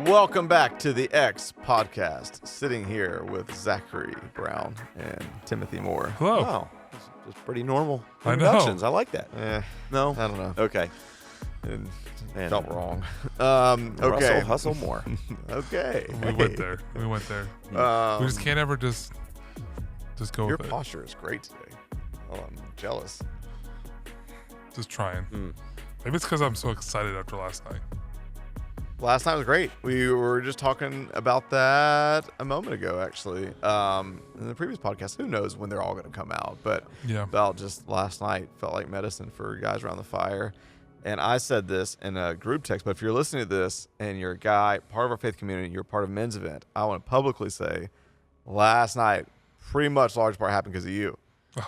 Welcome back to the X podcast. Sitting here with Zachary Brown and Timothy Moore. Hello. Wow. It's pretty normal I know. introductions. I like that. No, I don't know. Okay. It Man. felt wrong. Russell, Okay. hustle more. Okay. We went there. We just can't ever just go Your with it. posture is great today. Oh, I'm jealous. Just trying. Maybe it's because I'm so excited after last night. Last night was great. We were just talking about that a moment ago, actually. In the previous podcast, who knows when they're all going to come out, but Yeah. about just last night felt like medicine for guys around the fire. And I said this in a group text, but if you're listening to this and you're a guy, part of our faith community, you're part of a men's event, I want to publicly say last night, pretty much large part happened because of you.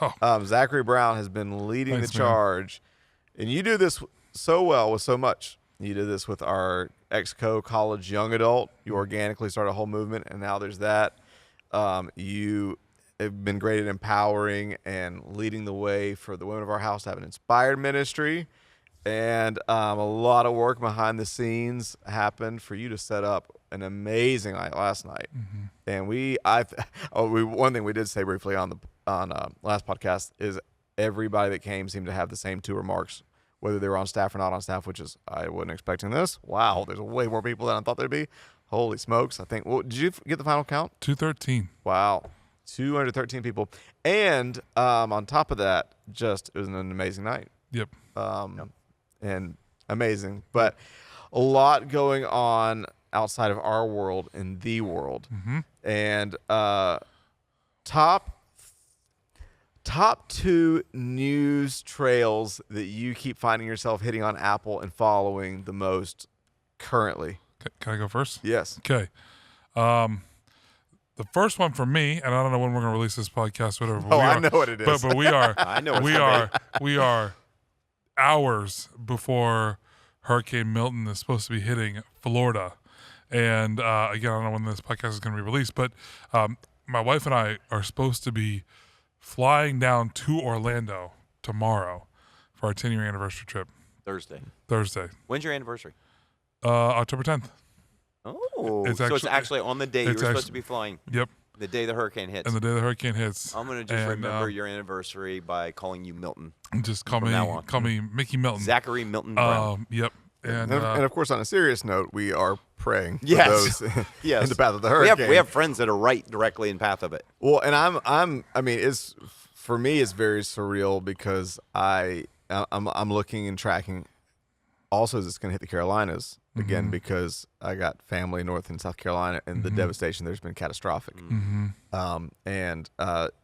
Oh, Zachary Brown has been leading Thanks, the man. charge, and you do this so well with so much. You did this with our ex-co college young adult. You organically started a whole movement, and now there's that. You have been great at empowering and leading the way for the women of our house to have an inspired ministry, and a lot of work behind the scenes happened for you to set up an amazing night last night. And one thing we did say briefly on last podcast is everybody that came seemed to have the same two remarks, whether they were on staff or not on staff, which is, I wasn't expecting this. Wow, there's way more people than I thought there'd be. Holy smokes. I think, did you get the final count? 213. Wow, 213 people. And on top of that, it was an amazing night. Yep. And amazing. But a lot going on outside of our world in the world. And top two news trails that you keep finding yourself hitting on Apple and following the most currently. Can I go first? Yes. Okay. The first one for me, and I don't know when we're going to release this podcast, whatever. But I know what it is. But we are. I know it's we are hours before Hurricane Milton is supposed to be hitting Florida, and again, I don't know when this podcast is going to be released, but my wife and I are supposed to be flying down to Orlando tomorrow for our 10-year anniversary trip. Thursday. When's your anniversary? October 10th. Oh, It's so it's actually on the day you were supposed to be flying. Yep. The day the hurricane hits. And the day the hurricane hits. I'm going to just remember your anniversary by calling you Milton. Just call me Mickey Milton. Zachary Milton Brown. Yep. And of course, on a serious note, we are praying for Yes. those Yes. in the path of the hurricane. We have friends that are right directly in path of it. Well, and it's for me, it's very surreal because I'm looking and tracking. Also, is it's going to hit the Carolinas again because I got family north and South Carolina, and the devastation there's been catastrophic. And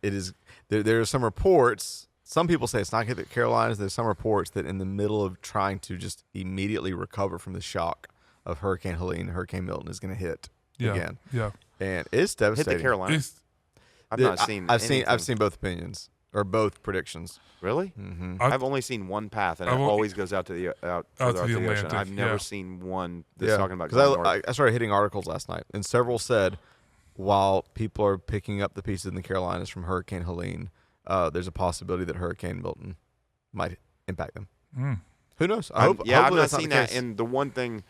it is there are some reports. Some people say it's not going to hit the Carolinas. There's some reports that in the middle of trying to just immediately recover from the shock of Hurricane Helene, Hurricane Milton is going to hit again. Yeah. And it's devastating. Hit the Carolinas. I've not seen. I've seen both opinions or both predictions. Really? I've only seen one path, and it always goes out to the further out to the ocean. Atlantic, I've never yeah. seen one that's talking about because going north. I started hitting articles last night, and several said while people are picking up the pieces in the Carolinas from Hurricane Helene, there's a possibility that Hurricane Milton might impact them. Who knows? I've not seen that. And the one thing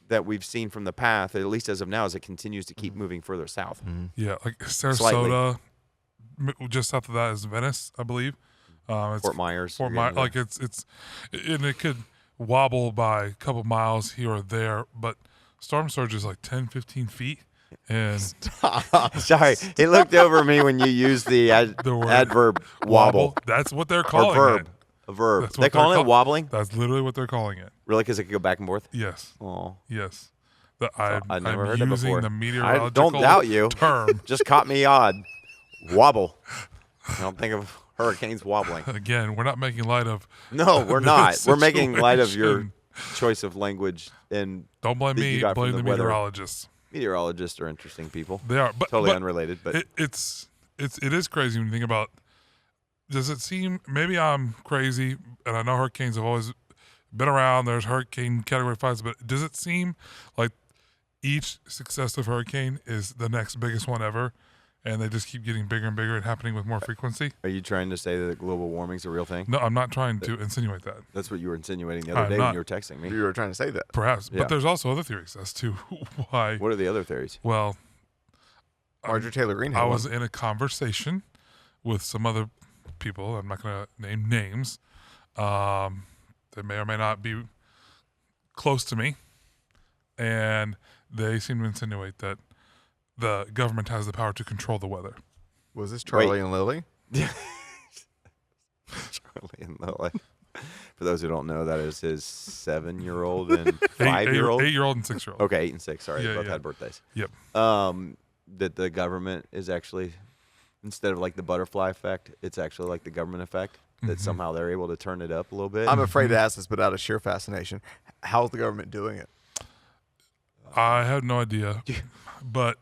that we've seen from the path, at least as of now, is it continues to keep moving further south. Yeah, like Sarasota, just south of that is Venice, I believe. It's Fort Myers. Fort Myers, like it's, and it could wobble by a couple miles here or there, but storm surge is like 10, 15 feet. And Sorry, he looked over me when you used the adverb wobble. That's what they're calling verb. it. A verb. That's what They calling it wobbling? That's literally what they're calling it. Really? Because it could go back and forth? Yes. Oh. Yes. I've never heard I'm that before. using the meteorological I don't doubt you. term. Just caught me odd. Wobble. I don't think of hurricanes wobbling. Again, we're not making light of. No, we're not. We're making light of your situation. choice of language. And Don't blame that you me. got from Blame the weather. meteorologists. Meteorologists are interesting people. They are, but Totally but unrelated. But it is crazy when you think about. Does it seem, maybe I'm crazy, and I know hurricanes have always been around. There's hurricane category 5s, but does it seem like each successive hurricane is the next biggest one ever? and they just keep getting bigger and bigger and happening with more frequency. Are you trying to say that global warming's a real thing? No, I'm not trying to insinuate that. That's what you were insinuating the other I'm day not. when you were texting me. You were trying to say that. Perhaps, Yeah. but there's also other theories as to why. What are the other theories? Well, Marjorie Taylor Greene had I one. was in a conversation with some other people. I'm not going to name names. They may or may not be close to me, and they seem to insinuate that the government has the power to control the weather. Was this Charlie and Lily? Charlie and Lily. For those who don't know, that is his 7-year-old and 5-year-old. 8-year-old and 6-year-old. Okay, 8 and 6. Sorry, Yeah, both yeah. had birthdays. Yep. That the government is actually, instead of like the butterfly effect, it's actually like the government effect. That somehow they're able to turn it up a little bit. I'm afraid to ask this, but out of sheer fascination, how's the government doing it? I have no idea, but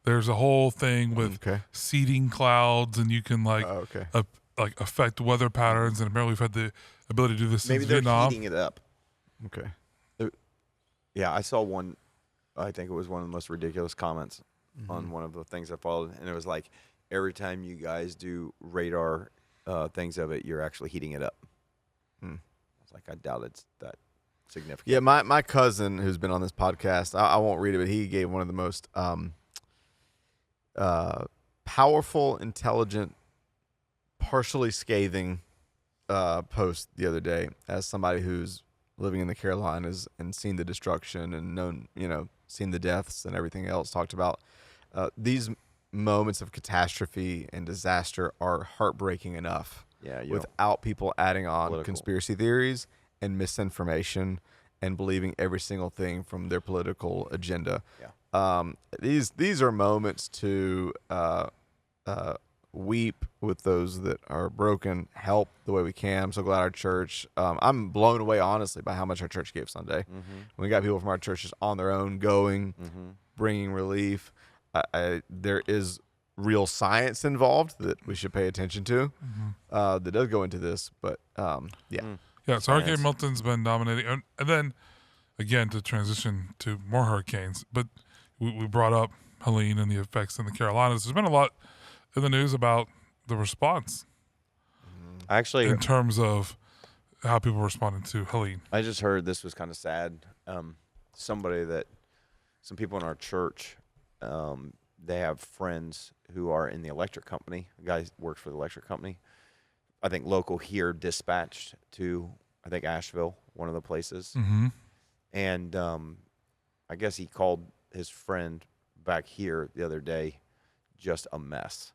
there's a whole thing with seeding clouds, and you can like affect weather patterns. And apparently, we've had the ability to do this Maybe since they're Vietnam. heating it up. Okay. Yeah, I saw one. I think it was one of the most ridiculous comments on one of the things I followed, and it was like, every time you guys do radar things of it, you're actually heating it up. I was like, I doubt it's that significant. Yeah, my cousin who's been on this podcast, I won't read it, but he gave one of the most powerful, intelligent, partially scathing posts the other day as somebody who's living in the Carolinas and seen the destruction and known, seen the deaths and everything else, talked about these moments of catastrophe and disaster are heartbreaking enough without people adding on conspiracy theories and misinformation and believing every single thing from their political agenda. These are moments to weep with those that are broken, help the way we can. I'm so glad our church, I'm blown away, honestly, by how much our church gave Sunday. We got people from our churches on their own going, bringing relief. There is real science involved that we should pay attention to that does go into this, but Yeah, so Hurricane Milton's been dominating. And then, again, to transition to more hurricanes, but we brought up Helene and the effects in the Carolinas. There's been a lot in the news about the response. Actually, in terms of how people responded to Helene. I just heard this was kind of sad. Some people in our church, they have friends who are in the electric company. A guy works for the electric company. I think local here, dispatched to, I think, Asheville, one of the places. And I guess he called his friend back here the other day just a mess,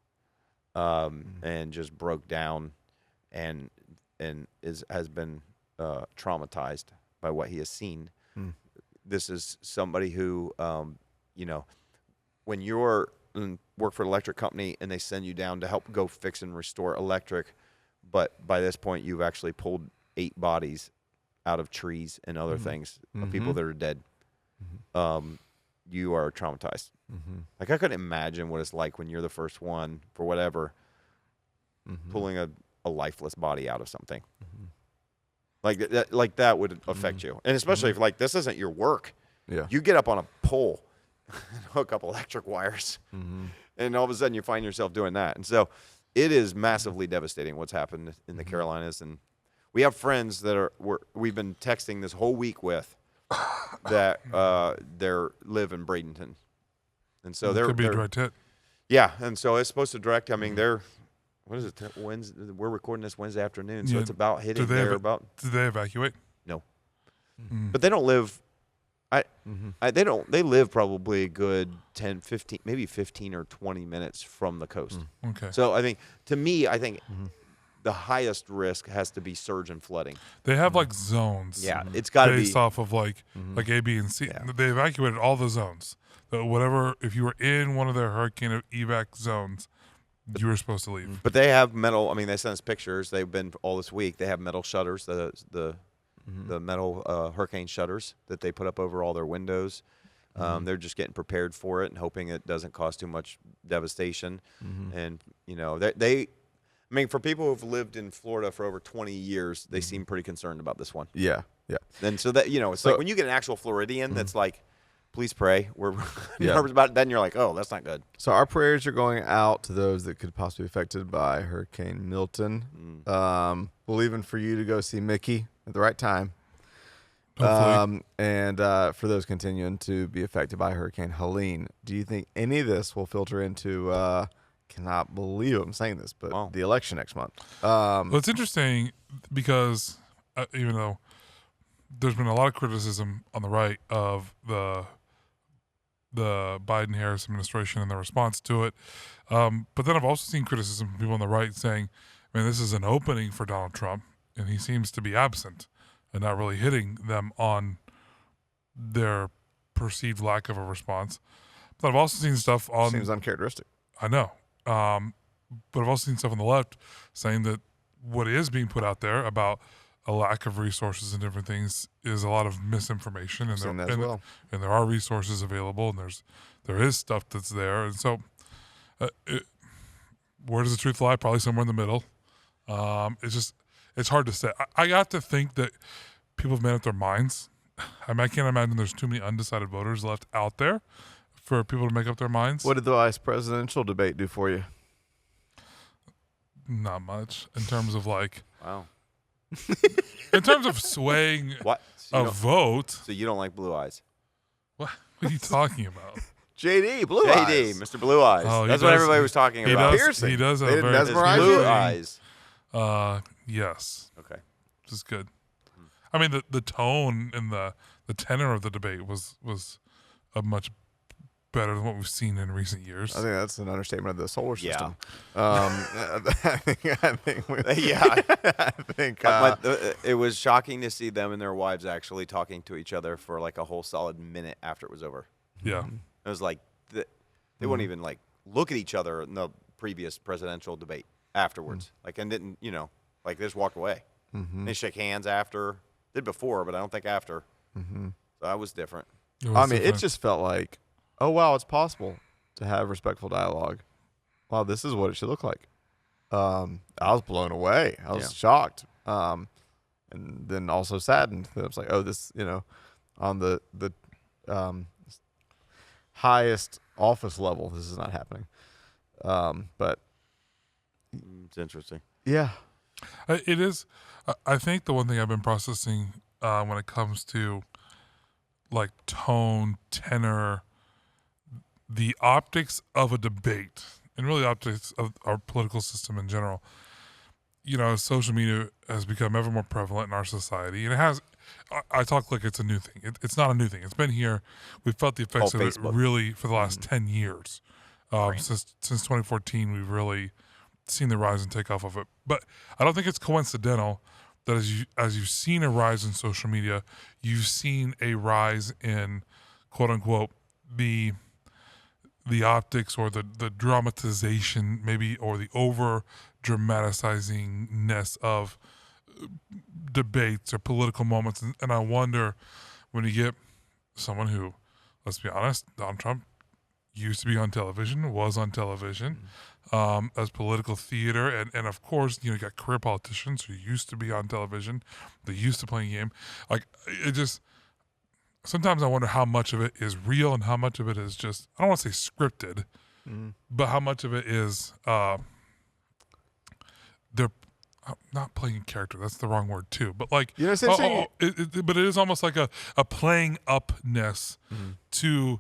and just broke down and has been traumatized by what he has seen. This is somebody who, when you're work for an electric company and they send you down to help go fix and restore electric, but by this point you've actually pulled 8 bodies out of trees and other things of people that are dead, you are traumatized. Like, I couldn't imagine what it's like when you're the first one for whatever, pulling a lifeless body out of something. Like that would affect you. And especially if, like, this isn't your work. Yeah. You get up on a pole and hook up electric wires, and all of a sudden you find yourself doing that. And so it is massively devastating what's happened in the Carolinas. And we have friends that we've been texting this whole week with that live in Bradenton. And so Could be a direct hit. Yeah, and so it's supposed to direct. I mean, what is it? Wednesday. We're recording this Wednesday afternoon, so it's about hitting there. Did they evacuate? No, but they don't live. They live probably a good 10, 15, maybe 15 or 20 minutes from the coast. Okay. So I think the highest risk has to be surge and flooding. They have like zones. Yeah, it's got to be based off of like A, B, and C. Yeah. They evacuated all the zones. So if you were in one of their hurricane evac zones, you were supposed to leave. But they have metal. I mean, they sent us pictures. They've been all this week. They have metal shutters. The metal hurricane shutters that they put up over all their windows. They're just getting prepared for it and hoping it doesn't cause too much devastation. And for people who've lived in Florida for over 20 years, they seem pretty concerned about this one. Yeah. And so that, it's like when you get an actual Floridian that's like please pray. We're Yeah. nervous about it. Then you're like, oh, that's not good. So our prayers are going out to those that could possibly be affected by Hurricane Milton. Believing for you to go see Mickey at the right time. Hopefully. And for those continuing to be affected by Hurricane Helene, do you think any of this will filter into, cannot believe I'm saying this, but Wow. the election next month? Well, it's interesting because even though there's been a lot of criticism on the right of the Biden-Harris administration and the response to it, but then I've also seen criticism from people on the right saying, "Man, this is an opening for Donald Trump, and he seems to be absent and not really hitting them on their perceived lack of a response." But I've also seen stuff on. Seems uncharacteristic. I know. But I've also seen stuff on the left saying that what is being put out there about a lack of resources and different things is a lot of misinformation, and Seen there, that as and, well. and there are resources available, and there is stuff that's there, and so where does the truth lie? Probably somewhere in the middle. It's hard to say. I got to think that people have made up their minds. I can't imagine there's too many undecided voters left out there for people to make up their minds. What did the vice presidential debate do for you? Not much in terms of like. Wow. In terms of swaying What? So you, a don't, vote, so you don't like Blue Eyes? what are you talking about? JD, Blue JD, Eyes. Mr. Blue Eyes. Oh, he That's what does- everybody was talking He about. does. Piercing. He does have They a didn't very mesmerize Blue you? Eyes. Yes, Okay. which is good. I mean, the tone and the tenor of the debate was a much better than what we've seen in recent years. I think that's an understatement of the solar Yeah. system. I think Yeah. I think It was shocking to see them and their wives actually talking to each other for like a whole solid minute after it was over. Yeah, It was like they wouldn't even like look at each other in the previous presidential debate afterwards. Like, and didn't, like they just walked away. They shake hands after. Did before, but I don't think after. So that was different. it was I mean, it different. just felt like, oh wow, it's possible to have respectful dialogue. Wow, this is what it should look like. I was blown away. I was shocked, and then also saddened. That I was like, oh, this, on the highest office level, this is not happening. But It's interesting. yeah, It is. I think the one thing I've been processing when it comes to like tone, tenor, the optics of a debate, and really optics of our political system in general. Social media has become ever more prevalent in our society, and it has. I talk like it's a new thing. It's not a new thing. It's been here. We've felt the effects of Facebook. it really for the last 10 years. Since 2014, we've really seen the rise and takeoff of it. But I don't think it's coincidental that as you've seen a rise in social media, you've seen a rise in quote unquote the optics or the dramatization maybe, or the over dramatizingness of debates or political moments. And I wonder, when you get someone who, let's be honest, Donald Trump used to be on television, was on television as political theater. And of course, you got career politicians who used to be on television. They used to play a game. Like, it just, sometimes I wonder how much of it is real and how much of it is just, I don't want to say scripted, but how much of it is they're not playing a character. That's the wrong word too. But like, it's interesting. but it is almost like a playing upness to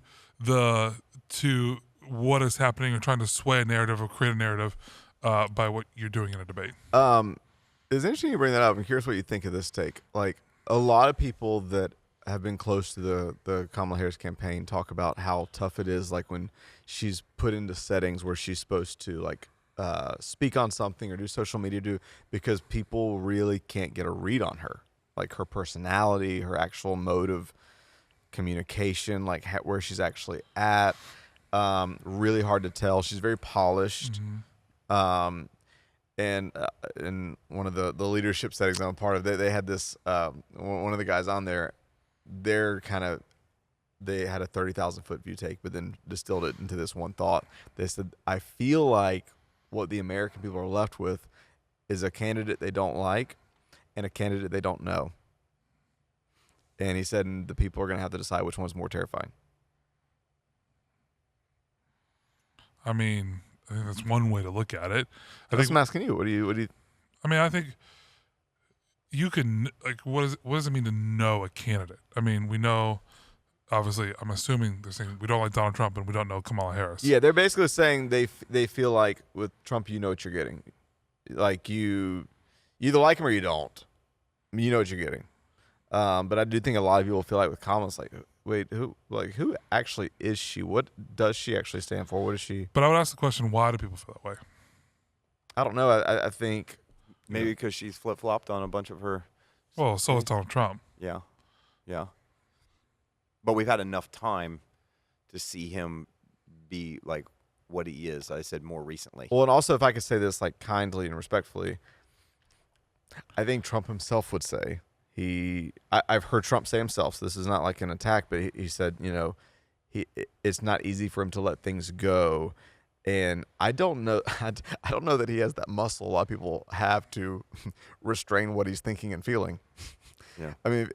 what is happening, or trying to sway a narrative or create a narrative by what you're doing in a debate. It's interesting you bring that up. I'm curious what you think of this take. Like, a lot of people that have been close to the Kamala Harris campaign talk about how tough it is, like when she's put into settings where she's supposed to like speak on something or do social media, because people really can't get a read on her, like her personality, her actual mode of communication, like where she's actually at. Really hard to tell. She's very polished. And in one of the leadership settings I'm a part of, they had this one of the guys on there. They had a 30,000 foot view take, but then distilled it into this one thought. They said, I feel like what the American people are left with is a candidate they don't like and a candidate they don't know. And he said, and the people are going to have to decide which one's more terrifying. I mean, I think that's one way to look at it. I'm asking you. What do you? I mean, I think you can what does it mean to know a candidate? I mean, we know. Obviously, I'm assuming they're saying we don't like Donald Trump and we don't know Kamala Harris. Yeah, they're basically saying they feel like with Trump, you know what you're getting. Like you either like him or you don't. You know what you're getting. But I do think a lot of people feel like with Kamala, it's like, wait, who actually is she? What does she actually stand for? What is she? But I would ask the question, why do people feel that way? I don't know. I think Maybe because she's flip-flopped on a bunch of her. Well, so is Donald Trump. Yeah. But we've had enough time to see him be like what he is. I said more recently. Well, and also if I could say this like kindly and respectfully, I think Trump himself would say I've heard Trump say himself, so this is not like an attack, but he said, it's not easy for him to let things go. And I don't know that he has that muscle a lot of people have to restrain what he's thinking and feeling. Yeah. I mean,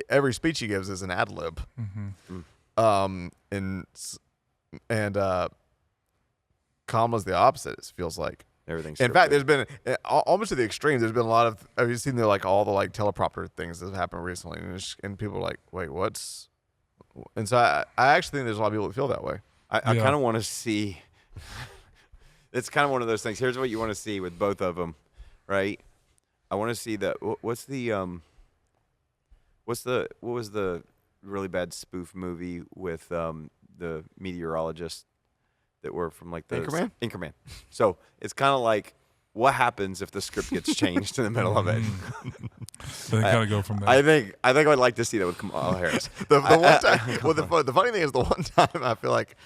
every speech he gives is an ad lib. Mm-hmm. And Kamala's the opposite. It feels like Everything's. In fact, there's been almost to the extreme. There's been a lot of. Have you seen all the teleprompter things that have happened recently? And people are like, wait, what's? And so I actually think there's a lot of people that feel that way. I kind of want to see. It's kind of one of those things. Here's what you want to see with both of them, right? I want to see what was the really bad spoof movie with the meteorologists that were from like the Anchorman. So it's kind of like what happens if the script gets changed in the middle of it. They kind of go from there. I think I'd like to see that with Kamala Harris. the one time, well, the funny thing is the one time I feel like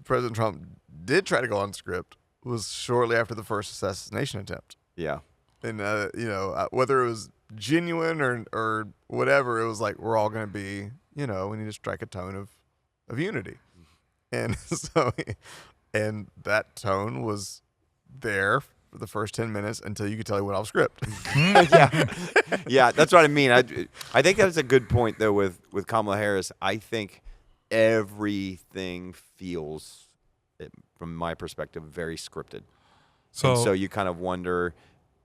President Trump did try to go on script was shortly after the first assassination attempt. Yeah. And whether it was genuine or whatever, it was like we're all going to be, we need to strike a tone of unity. And so, and that tone was there for the first 10 minutes until you could tell he went off script. Yeah, that's what I mean. I think that's a good point though with Kamala Harris. I think everything feels, from my perspective, very scripted. So you kind of wonder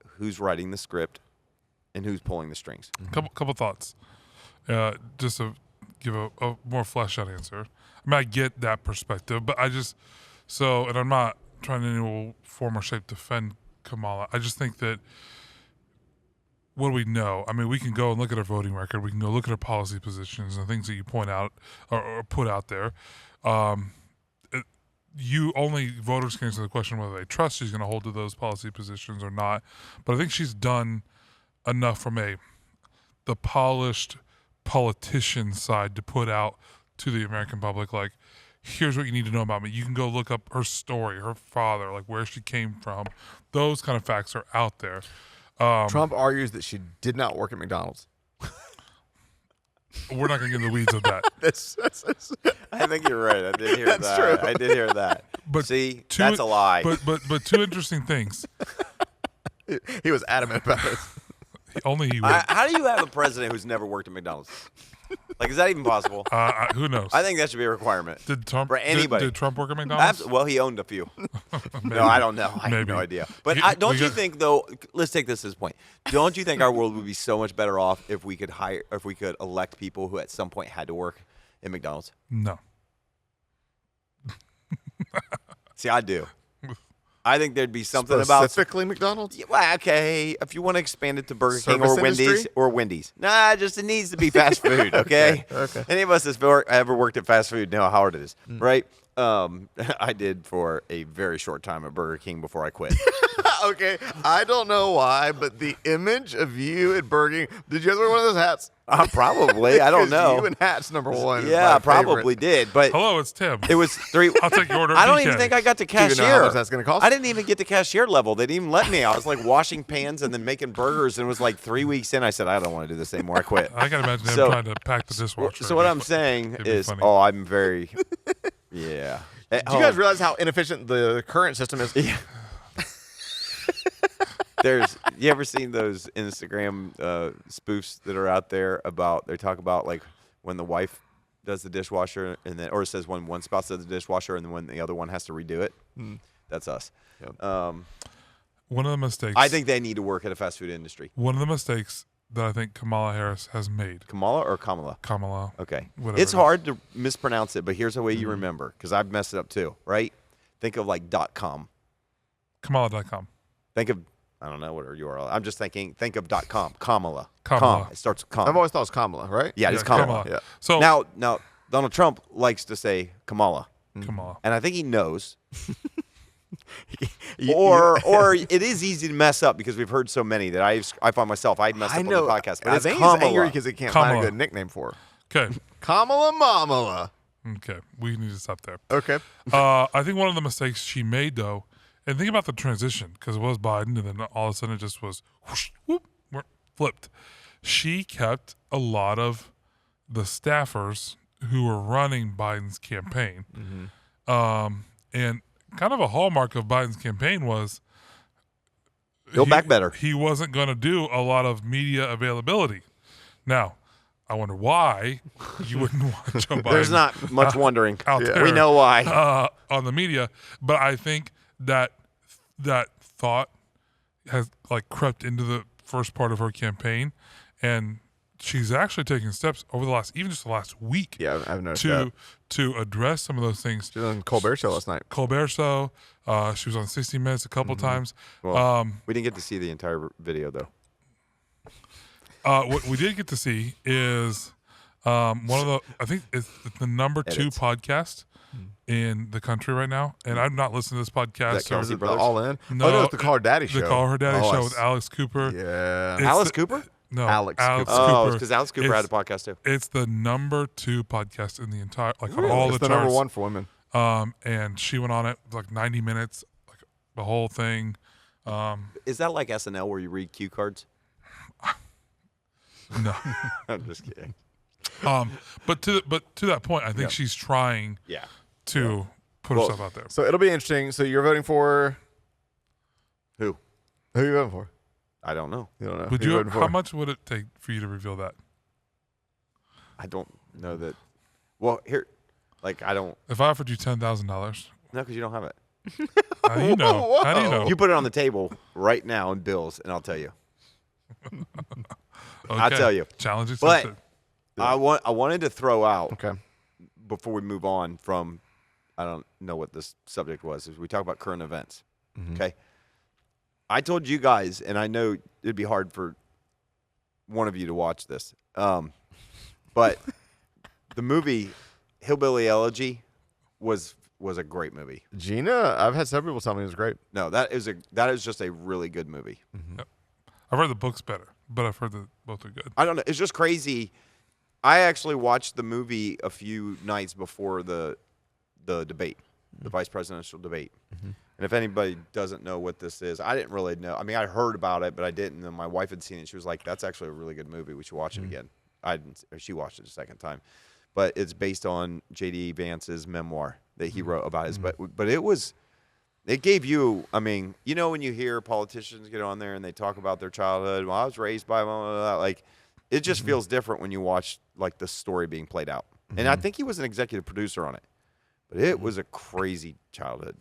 who's writing the script and who's pulling the strings. Couple thoughts. Just to give a more fleshed out answer. I mean, I get that perspective, but and I'm not trying to in any form or shape defend Kamala. I just think that what do we know? I mean, we can go and look at her voting record. We can go look at her policy positions and things that you point out or put out there. Voters can answer the question whether they trust she's going to hold to those policy positions or not. But I think she's done enough from the polished politician side to put out to the American public, like, here's what you need to know about me. You can go look up her story, her father, like where she came from. Those kind of facts are out there. Trump argues that she did not work at McDonald's. We're not going to get in the weeds of that. I think you're right. I did hear That's that. true. I did hear that. But see, that's a lie. But two interesting things. He was adamant about it. Only he would. How do you have a president who's never worked at McDonald's? Like, is that even possible? Who knows? I think that should be a requirement. Did Trump for anybody? Did Trump work at McDonald's? Well, he owned a few. No, I don't know. I have no idea. But don't you think, though? Let's take this as a point. Don't you think our world would be so much better off if we could elect people who at some point had to work at McDonald's? No. See, I do. I think there'd be something about specifically McDonald's. Yeah, well, okay, if you want to expand it to Burger King Service or Wendy's industry? Nah, just it needs to be fast food. Okay. Okay. Any of us that's ever worked at fast food know how hard it is, right? I did for a very short time at Burger King before I quit. Okay, I don't know why, but the image of you at Burger King. Did you ever wear one of those hats? Probably. I don't 'Cause know. You and hats number one. is Yeah, my I probably favorite. did. But Hello, it's Tim. it was 3. I'll take your order. I don't PK. even think I got to Do you cashier. know how much that's going to cost? I didn't even get to cashier level. They didn't even let me. I was like washing pans and then making burgers, and it was like 3 weeks in. I said, I don't want to do this anymore. I quit. I can imagine him So- trying to pack the dishwasher. So what I'm saying It'd be is, funny. I'm very, yeah. Do you guys realize how inefficient the current system is? Yeah. You ever seen those Instagram spoofs that are out there about, they talk about like when the wife does the dishwasher, and then or it says when one spouse does the dishwasher, and then when the other one has to redo it. That's us. Yep. One of the mistakes. I think they need to work at a fast food industry. One of the mistakes that I think Kamala Harris has made. Kamala or Kamala? Kamala. Okay. Whatever It's it is. hard to mispronounce it, but here's the way you remember, because I've messed it up too, right? Think of like .com. Kamala.com. Think of, I don't know what her URL. I'm just thinking, think of .com. Kamala. Kamala. Com. It starts with com. I've always thought it was Kamala, right? Yeah, it's Kamala. Yeah. So Now, Donald Trump likes to say Kamala, Kamala. and I think he knows. Or it is easy to mess up because we've heard so many that I find myself I messed up on the podcast. But I it's think Kamala. he's angry because he can't find Kamala. a good nickname for her. Okay. Kamala Mamala. Okay. We need to stop there. Okay. I think one of the mistakes she made, though, and think about the transition, because it was Biden, and then all of a sudden it just was whoosh, whoop, flipped. She kept a lot of the staffers who were running Biden's campaign. And kind of a hallmark of Biden's campaign was Build back better. He wasn't going to do a lot of media availability. Now, I wonder why you wouldn't want Joe Biden. There's not much wondering. out there, We know why. on the media, but I think that thought has like crept into the first part of her campaign, and she's actually taking steps over the last week. Yeah, I've noticed that. to address some of those things. She was on Colbert Show last night. Colbert Show. She was on 60 Minutes a couple times. Well, we didn't get to see the entire video though. What we did get to see is one of the, I think it's the number 2 Edits. podcast in the country right now. And I've not listened to this podcast. Is that Kelsey or- Brothers? All in? No, Oh, no, it's the Call Her Daddy Show. The Call Her Daddy Oh, Show I with s- Alex Cooper. Yeah. It's Alice the- Cooper? No, Alex Cooper. Oh, Cooper. because Alice Cooper had a podcast too. It's the number 2 podcast in the entire, like on Really? all It's the the number charts. one for women. And she went on it like 90 minutes, like the whole thing. Is that like SNL where you read cue cards? No. I'm just kidding. But to that point, I think she's trying Yeah. to put Well, herself out there. So it'll be interesting. So you're voting for Who? who are you voting for? I don't know. You don't know. Would Who you? voting for? How much would it take for you to reveal that? I don't know that. Well, here, like I don't. If I offered you $10,000, No, because you don't have it. how do you know? Whoa. How do you know? You put it on the table right now in bills, and I'll tell you. I'll Okay. tell you. Challenge But accepted. I wanted to throw out Okay. before we move on from. I don't know what this subject was. Is we talk about current events. Okay. I told you guys, and I know it'd be hard for one of you to watch this, but the movie Hillbilly Elegy was a great movie. Gina, I've had several people tell me it was great. No, that is just a really good movie. I've read the books better, but I've heard that both are good. I don't know. It's just crazy. I actually watched the movie a few nights before the debate, the vice presidential debate. And if anybody doesn't know what this is, I didn't really know. I mean, I heard about it, but I didn't. And my wife had seen it. She was like, "That's actually a really good movie. We should watch it again." I didn't. She watched it a second time, but it's based on J.D. Vance's memoir that he wrote about his. But it gave you. I mean, you know, when you hear politicians get on there and they talk about their childhood. Well, I was raised by blah, blah, blah, like. It just feels different when you watch like the story being played out. And I think he was an executive producer on it. But it was a crazy childhood.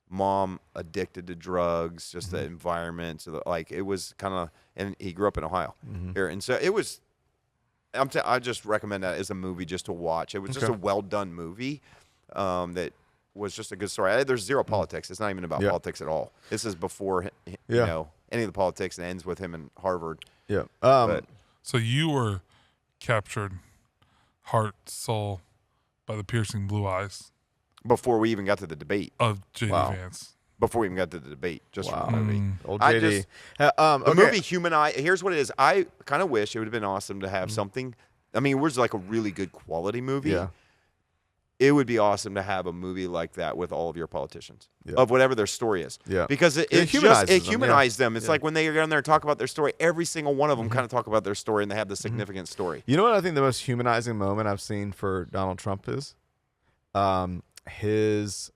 Mom addicted to drugs, just the environment. So like it was kind of, and he grew up in Ohio here. And so it was, I just recommend that as a movie just to watch. It was just a well done movie that was just a good story. There's zero politics. It's not even about politics at all. This is before, you know, any of the politics and ends with him in Harvard. Yeah. But So you were captured, heart, soul, by the piercing blue eyes before we even got to the debate. of J.D. Wow. Vance. Before we even got to the debate, just Wow. from the movie. Old I JD. just- the The movie Humanize. Here's what it is. I kind of wish it would have been awesome to have something. I mean, it was like a really good quality movie. Yeah. It would be awesome to have a movie like that with all of your politicians Yeah. of whatever their story is. Yeah. Because it humanizes them, humanized them. It's Yeah. like when they get on there and talk about their story, every single one of them kind of talk about their story and they have the significant story. You know what I think the most humanizing moment I've seen for Donald Trump is? His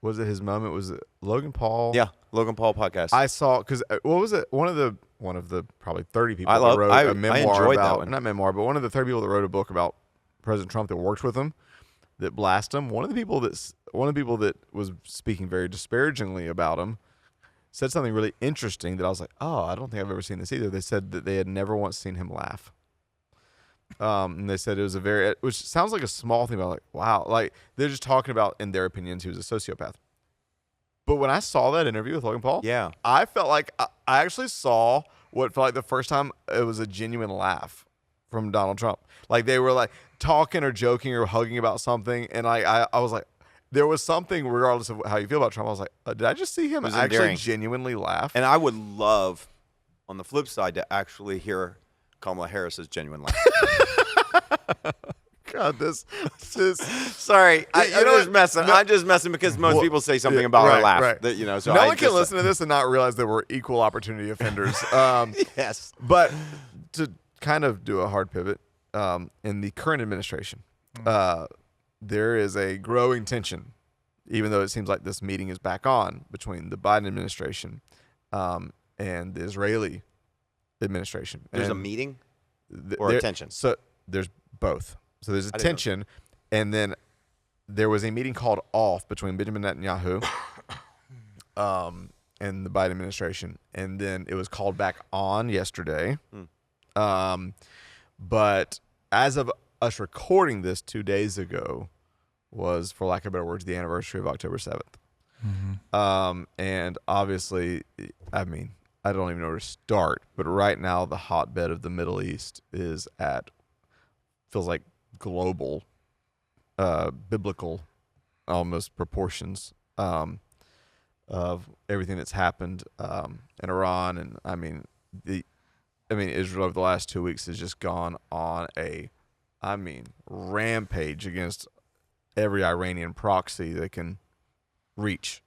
was it his moment? Was it Logan Paul? Yeah, Logan Paul podcast. I saw because what was it? One of the probably 30 people I that love- wrote I a memoir enjoyed that about one. not memoir, but one of the 30 people that wrote a book about President Trump that worked with him that blast him. One of the people that was speaking very disparagingly about him said something really interesting that I was like, oh, I don't think I've ever seen this either. They said that they had never once seen him laugh. And they said it was which sounds like a small thing, but like, wow, like they're just talking about, in their opinions, he was a sociopath. But when I saw that interview with Logan Paul, Yeah. I felt like I actually saw what felt like the first time it was a genuine laugh from Donald Trump. Like they were like talking or joking or hugging about something, and I was like, there was something, regardless of how you feel about Trump, I was like, did I just see him was actually endearing. genuinely laugh? And I would love, on the flip side, to actually hear Kamala Harris's genuine laugh. God, this is Sorry, I'm know just what? messing. No. I'm just messing because most Well, people say something yeah, about our right, laugh. right. That, you know, so no I one can just, listen to this and not realize that we're equal opportunity offenders. Yes. But to kind of do a hard pivot, in the current administration, there is a growing tension, even though it seems like this meeting is back on, between the Biden administration and the Israeli administration. There's a And meeting or a tension? So there's both. So there's a I didn't know. tension, and then there was a meeting called off between Benjamin Netanyahu and the Biden administration, and then it was called back on yesterday. But as of us recording this 2 days ago was, for lack of better words, the anniversary of October 7th. And obviously, I mean, I don't even know where to start, but right now the hotbed of the Middle East is feels like global, biblical almost proportions of everything that's happened in Iran. And I mean, Israel over the last 2 weeks has just gone on a rampage against every Iranian proxy they can reach.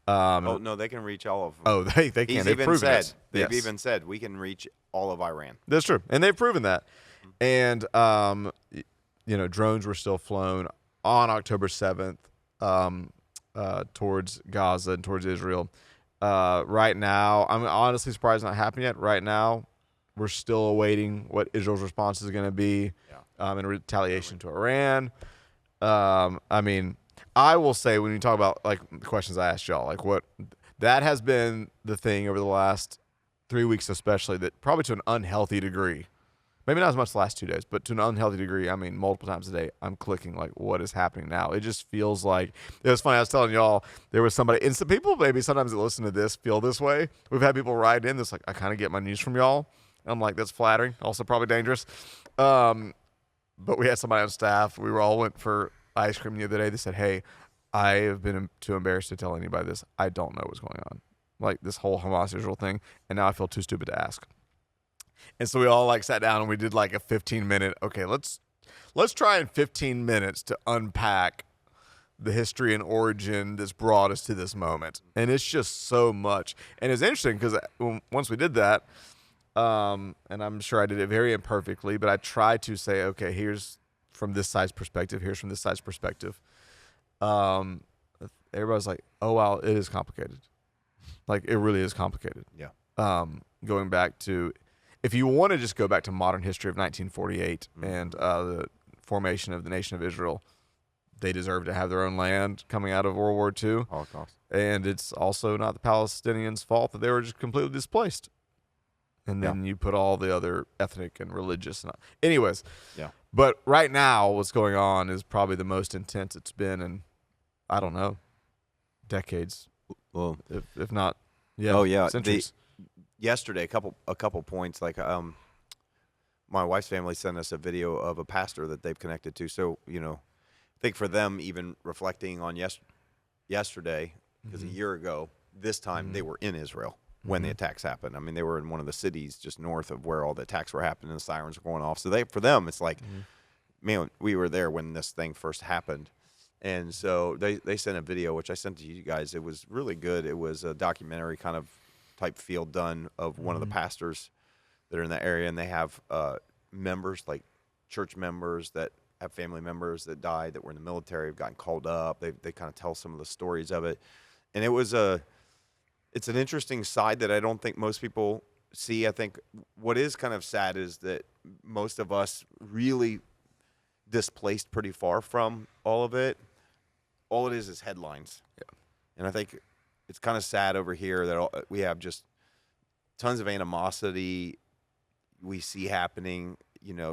Oh no, they can reach all of them. Oh, they can. He's They've even proven said it. they've Yes. even said we can reach all of Iran. That's true, and they've proven that. And drones were still flown on October 7th towards Gaza and towards Israel. Right now, I'm honestly surprised it's not happening yet. Right now, we're still awaiting what Israel's response is going to be in retaliation to Iran. I will say, when you talk about like the questions I asked y'all, like what that has been the thing over the last 3 weeks, especially, that probably to an unhealthy degree, maybe not as much the last 2 days, but to an unhealthy degree, multiple times a day, I'm clicking like, what is happening now? It just feels like, it was funny. I was telling y'all, there was somebody, and some people maybe sometimes that listen to this feel this way. We've had people write in this, like, I kind of get my news from y'all. And I'm like, that's flattering, also probably dangerous. But we had somebody on staff. We all went for ice cream the other day. They said, hey, I have been too embarrassed to tell anybody this. I don't know what's going on. Like this whole Hamas-Israel thing. And now I feel too stupid to ask. And so we all like sat down and we did like a 15-minute, okay, let's try in 15 minutes to unpack the history and origin that's brought us to this moment. And it's just so much. And it's interesting because once we did that, and I'm sure I did it very imperfectly, but I tried to say, okay, here's from this side's perspective, here's from this side's perspective. Everybody's like, oh, wow, it is complicated. Like, it really is complicated. Yeah. Going back to, if you want to just go back to modern history of 1948 and the formation of the nation of Israel, they deserve to have their own land coming out of World War II. Holocaust. And it's also not the Palestinians' fault that they were just completely displaced. And then you put all the other ethnic and religious. Anyways. Yeah. But right now, what's going on is probably the most intense it's been in, I don't know, decades. Well, If not, centuries. Yesterday, a couple points. Like, my wife's family sent us a video of a pastor that they've connected to. So, I think for them, even reflecting on yesterday, because a year ago, this time they were in Israel when the attacks happened. They were in one of the cities just north of where all the attacks were happening and the sirens were going off. So for them, it's like, man, we were there when this thing first happened. And so they sent a video, which I sent to you guys. It was really good. It was a documentary kind of type feel done of one of the pastors that are in that area. And they have members, like church members that have family members that died, that were in the military, have gotten called up. They kind of tell some of the stories of it. And it's an interesting side that I don't think most people see. I think what is kind of sad is that most of us really displaced pretty far from all of it. All it is headlines. Yeah. And I think it's kind of sad over here that we have just tons of animosity we see happening,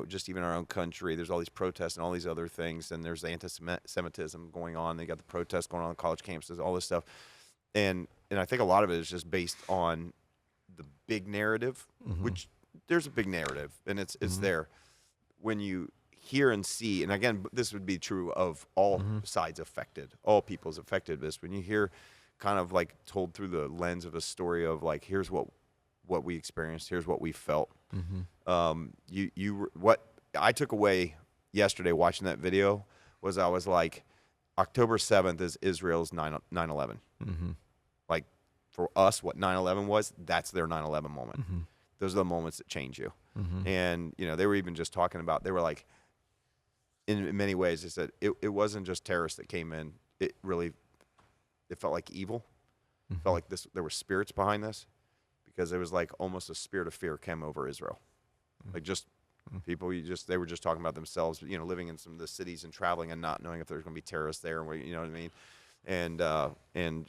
just even in our own country. There's all these protests and all these other things, and there's anti-Semitism going on. They got the protests going on in college campuses, all this stuff. And I think a lot of it is just based on the big narrative, which there's a big narrative, and it's there. When you hear and see, and again, this would be true of all sides affected, all peoples affected by this. When you hear kind of like told through the lens of a story of like, here's what we experienced, here's what we felt. What I took away yesterday watching that video was I was like, October 7th is Israel's 9/11. Like for us, what 9/11 was, that's their 9/11 moment. Those are the moments that change you. And they were even just talking about, they were like, in many ways, they said it wasn't just terrorists that came in. It felt like evil. It felt like there were spirits behind this, because it was like almost a spirit of fear came over Israel. Like just people, they were just talking about themselves, living in some of the cities and traveling and not knowing if there's going to be terrorists there, and you know what I mean? And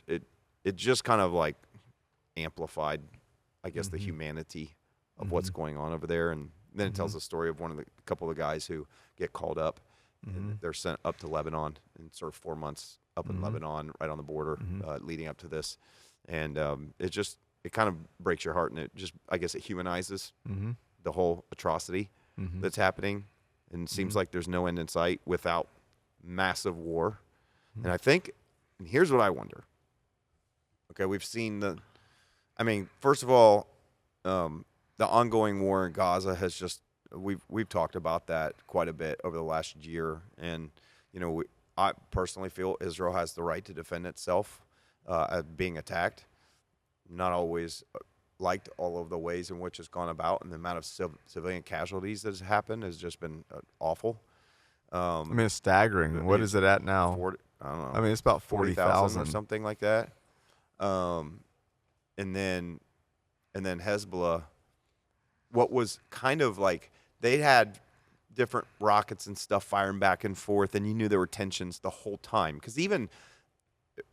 it just kind of like amplified, I guess, the humanity of what's going on over there. And then it tells the story of a couple of the guys who get called up, and they're sent up to Lebanon and serve 4 months up in Lebanon, right on the border, leading up to this. And it kind of breaks your heart, and it just, I guess, it humanizes the whole atrocity that's happening. And it seems like there's no end in sight without massive war. And I think, and here's what I wonder. Okay, we've seen first of all, the ongoing war in Gaza has just, we've talked about that quite a bit over the last year. And, I personally feel Israel has the right to defend itself as being attacked. Not always liked all of the ways in which it's gone about, and the amount of civilian casualties that has happened has just been awful. It's staggering. What is it at now? 40, I don't know. It's about 40,000 or something like that. And then Hezbollah, what was kind of like, they had different rockets and stuff firing back and forth, and you knew there were tensions the whole time. Because even,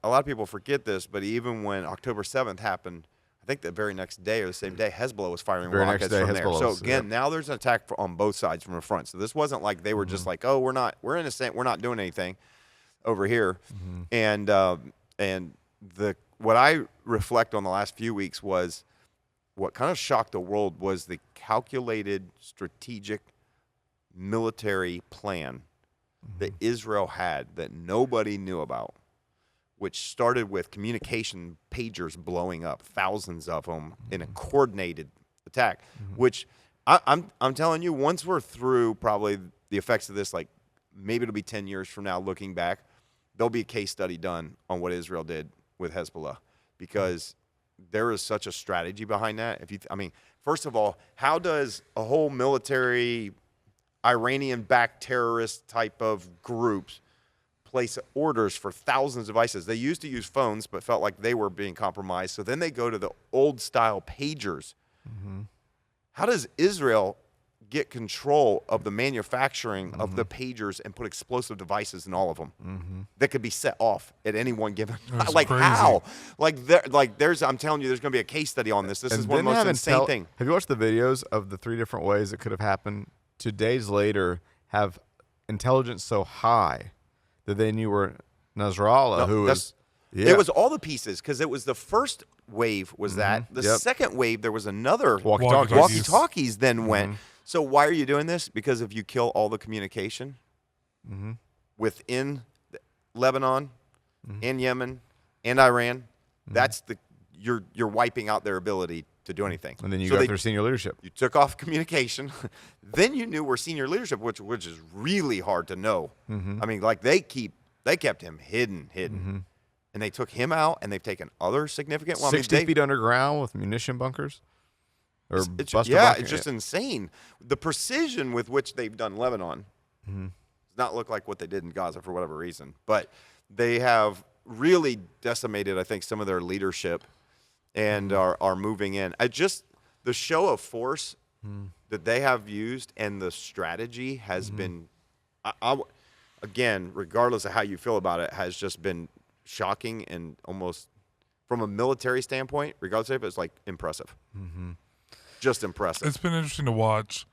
a lot of people forget this, but even when October 7th happened, I think the very next day or the same day, Hezbollah was firing rockets from there. So again, now there's an attack on both sides from the front. So this wasn't like they were just like, oh, we're innocent, we're not doing anything over here. And what I reflect on the last few weeks was, what kind of shocked the world was the calculated, strategic military plan that Israel had that nobody knew about, which started with communication pagers blowing up, thousands of them in a coordinated attack. Which I'm telling you, once we're through probably the effects of this, like maybe it'll be 10 years from now, looking back, there'll be a case study done on what Israel did with Hezbollah, because there is such a strategy behind that. First of all, how does a whole military Iranian-backed terrorist type of groups place orders for thousands of devices? They used to use phones, but felt like they were being compromised. So then they go to the old-style pagers. How does Israel get control of the manufacturing of the pagers and put explosive devices in all of them that could be set off at any one given time? Like crazy. How? I'm telling you, there's going to be a case study on this. This is one of the most insane things. Have you watched the videos of the 3 different ways it could have happened? 2 days later, have intelligence so high that they knew were Nasrallah, who was... It was all the pieces, because it was the first wave was that. The second wave, there was another walkie-talkies then went. So why are you doing this? Because if you kill all the communication within Lebanon and Yemen and Iran, that's you're wiping out their ability to do anything. And then you got their senior leadership. You took off communication. Then you knew where senior leadership, which is really hard to know. They kept him hidden. And they took him out, and they've taken other significant... 60 feet underground with munition bunkers? It's just insane. The precision with which they've done Lebanon does not look like what they did in Gaza for whatever reason. But they have really decimated, I think, some of their leadership and are moving in. The show of force that they have used and the strategy has been Again, regardless of how you feel about it, has just been shocking and almost from a military standpoint, regardless of it, it's like impressive. Mm-hmm. Just impressive. It's been interesting to watch.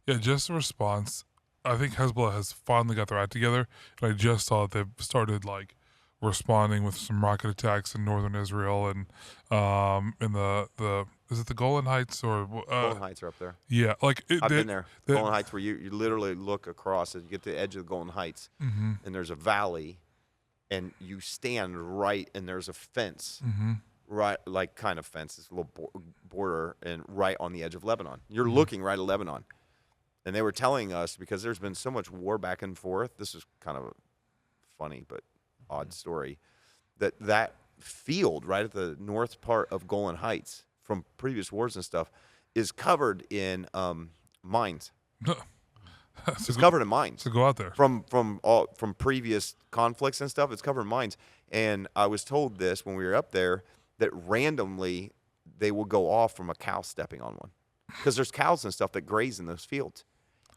Just the response. I think Hezbollah has finally got their act together, and I just saw that they've started like responding with some rocket attacks in northern Israel and in the is it the Golan Heights or Golan Heights are up there. Yeah, like I've been there. Golan Heights, where you literally look across and you get to the edge of the Golan Heights, mm-hmm. and there's a valley, and you stand right, and there's a fence, Mm-hmm. right, like kind of fence, this little border, and right on the edge of Lebanon. You're Mm-hmm. looking right at Lebanon. And they were telling us, because there's been so much war back and forth, this is kind of a funny but odd story, that field right at the north part of Golan Heights from previous wars and stuff is covered in mines. It's covered in mines. So go out there. From previous conflicts and stuff, it's covered in mines. And I was told this when we were up there, that randomly they will go off from a cow stepping on one. Because there's cows and stuff that graze in those fields.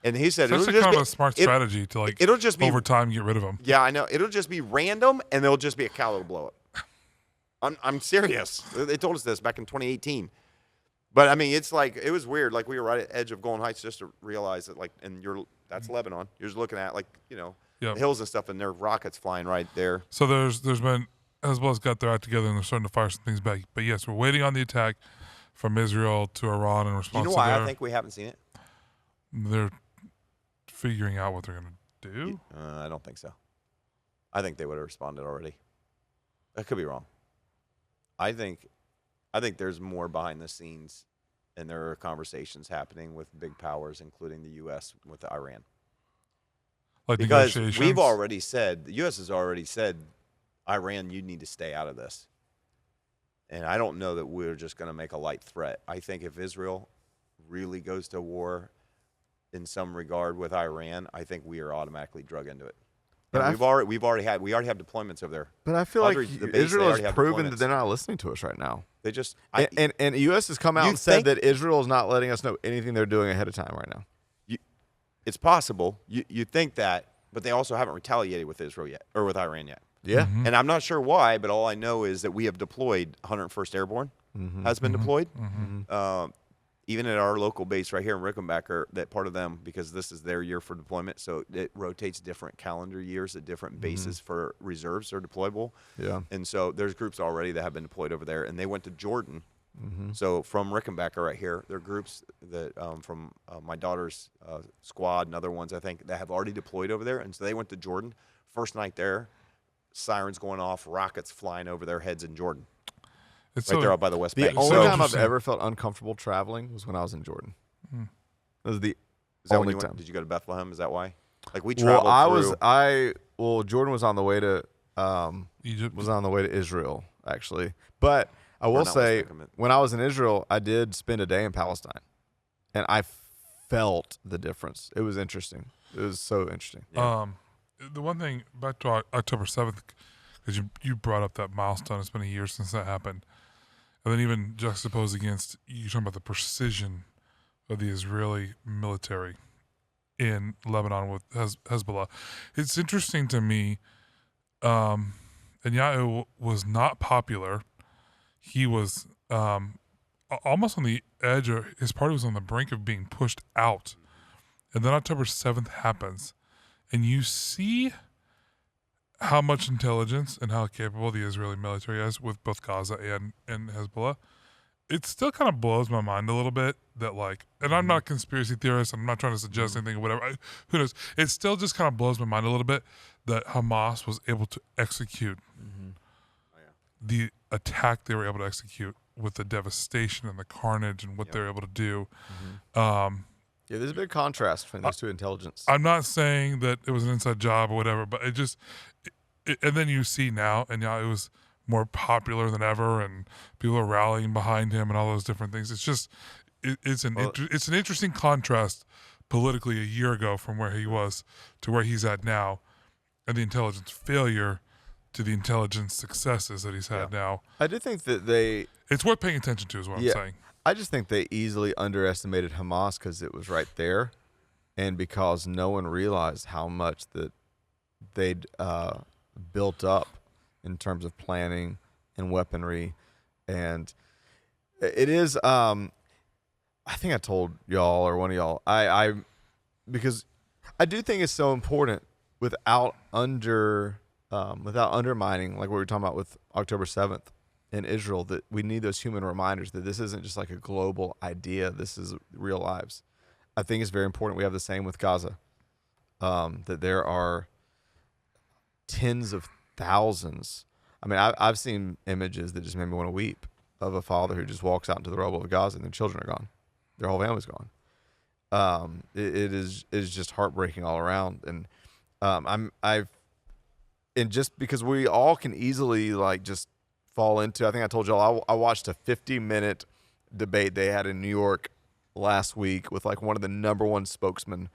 And he said That's kind of a smart strategy to like it'll just be over time get rid of them. Yeah, I know. It'll just be random, and there'll just be a cow that'll blow up. I'm serious. They told us this back in 2018. But I mean, it's like it was weird. Like we were right at the edge of Golan Heights just to realize that, like, and that's Lebanon. You're just looking at the hills and stuff, and there are rockets flying right there. So there's been Hezbollah's got their act together, and they're starting to fire some things back. But yes, we're waiting on the attack from Israel to Iran in response. You know why I think we haven't seen it? They're figuring out what they're going to do. I don't think so. I think they would have responded already. I could be wrong. I think there's more behind the scenes, and there are conversations happening with big powers, including the U.S. with Iran. Like because negotiations? we've already said, the U.S. has already said, Iran, you need to stay out of this. And I don't know that we're just going to make a light threat. I think if Israel really goes to war in some regard with Iran, I think we are automatically drug into it. But we already have deployments over there. But I feel like Israel has proven that deployments. they're not listening to us right now. They just and the U.S. has come out and said that Israel is not letting us know anything they're doing ahead of time right now. It's possible. You think that, but they also haven't retaliated with Israel yet or with Iran yet. Yeah. Mm-hmm. And I'm not sure why, but all I know is that we have deployed 101st Airborne has been deployed. Mm-hmm. Even at our local base right here in Rickenbacker, that part of them, because this is their year for deployment, so it rotates different calendar years at different bases for reserves are deployable. Yeah. And so there's groups already that have been deployed over there, and they went to Jordan. So from Rickenbacker right here, there are groups that from my daughter's squad and other ones, I think, that have already deployed over there. And so they went to Jordan. First night there, sirens going off, rockets flying over their heads in Jordan. It's Right there out by the West Bank. The only So time I've interesting. ever felt uncomfortable traveling was when I was in Jordan. That was the Is that when only you time. went? Did you go to Bethlehem? Is that why? Like we Well, traveled Jordan was on the way to Egypt. was on the way to Israel actually. But I will not say, West Bank, I meant. when I was in Israel, I did spend a day in Palestine, and I felt the difference. It was interesting. It was so interesting. The one thing back to October 7th, because you brought up that milestone. It's been a year since that happened, and then even juxtaposed against you talking about the precision of the Israeli military in Lebanon with Hezbollah. It's interesting to me. Netanyahu was not popular. He was almost on the edge, or his party was on the brink of being pushed out. And then October 7th happens, and you see how much intelligence and how capable the Israeli military is with both Gaza and Hezbollah. It still kind of blows my mind a little bit that, like, and I'm not a conspiracy theorist, I'm not trying to suggest anything or whatever. Who knows? It still just kind of blows my mind a little bit that Hamas was able to execute the attack they were able to execute with the devastation and the carnage and what they were able to do. Yeah, there's a big contrast between those two intelligence. I'm not saying that it was an inside job or whatever, but it just, and then you see now, and now it was more popular than ever, and people are rallying behind him and all those different things. It's just, it's an interesting contrast politically a year ago from where he was to where he's at now, and the intelligence failure to the intelligence successes that he's had now. I do think that It's worth paying attention to is what I'm saying. I just think they easily underestimated Hamas because it was right there. and because no one realized how much that they'd built up in terms of planning and weaponry. And it is, I think I told y'all or one of y'all, because I do think it's so important without undermining, like what we were talking about with October 7th in Israel, that we need those human reminders that this isn't just like a global idea. This is real lives. I think it's very important. We have the same with Gaza, that there are tens of thousands. I mean, I've seen images that just made me want to weep of a father who just walks out into the rubble of Gaza and their children are gone. Their whole family's gone. It is just heartbreaking all around. And and just because we all can easily like just fall into, I think I told y'all, I watched a 50-minute debate they had in New York last week with like one of the number one spokesmen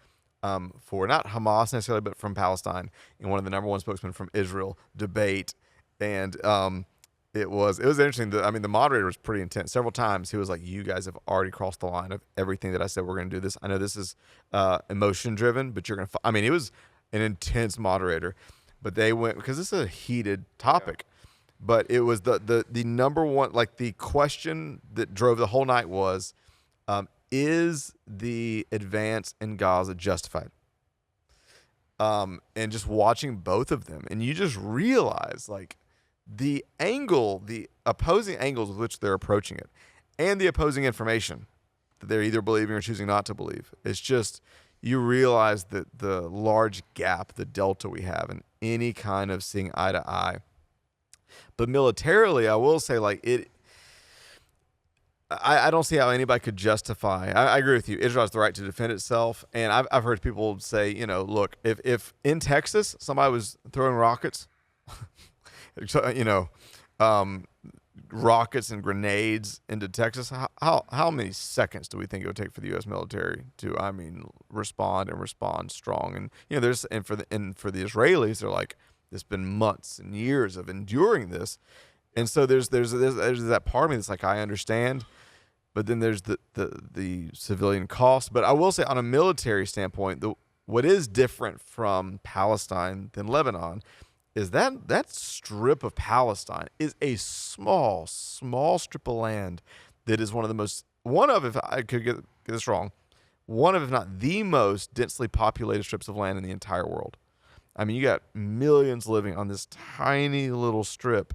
for not Hamas necessarily, but from Palestine, and one of the number one spokesmen from Israel debate. And it was interesting. The moderator was pretty intense. Several times he was like, "You guys have already crossed the line of everything that I said we're going to do this. I know this is emotion driven, but you're going to." It was an intense moderator, but they went because this is a heated topic. Yeah. But it was the number one, like the question that drove the whole night was, is the advance in Gaza justified? And just watching both of them, and you just realize like the opposing angles with which they're approaching it, and the opposing information that they're either believing or choosing not to believe. It's just, you realize that the large gap, the delta we have in any kind of seeing eye to eye. But militarily, I will say, like, I don't see how anybody could justify. I agree with you. Israel has the right to defend itself. And I've heard people say, look, if in Texas somebody was throwing rockets, rockets and grenades into Texas, how many seconds do we think it would take for the U.S. military to, respond strong? And for the Israelis, they're like, it's been months and years of enduring this. And so there's that part of me that's like, I understand, but then there's the civilian cost. But I will say, on a military standpoint, what is different from Palestine than Lebanon is that strip of Palestine is a small strip of land that is if I could get this wrong, one of, if not the most densely populated strips of land in the entire world. You got millions living on this tiny little strip.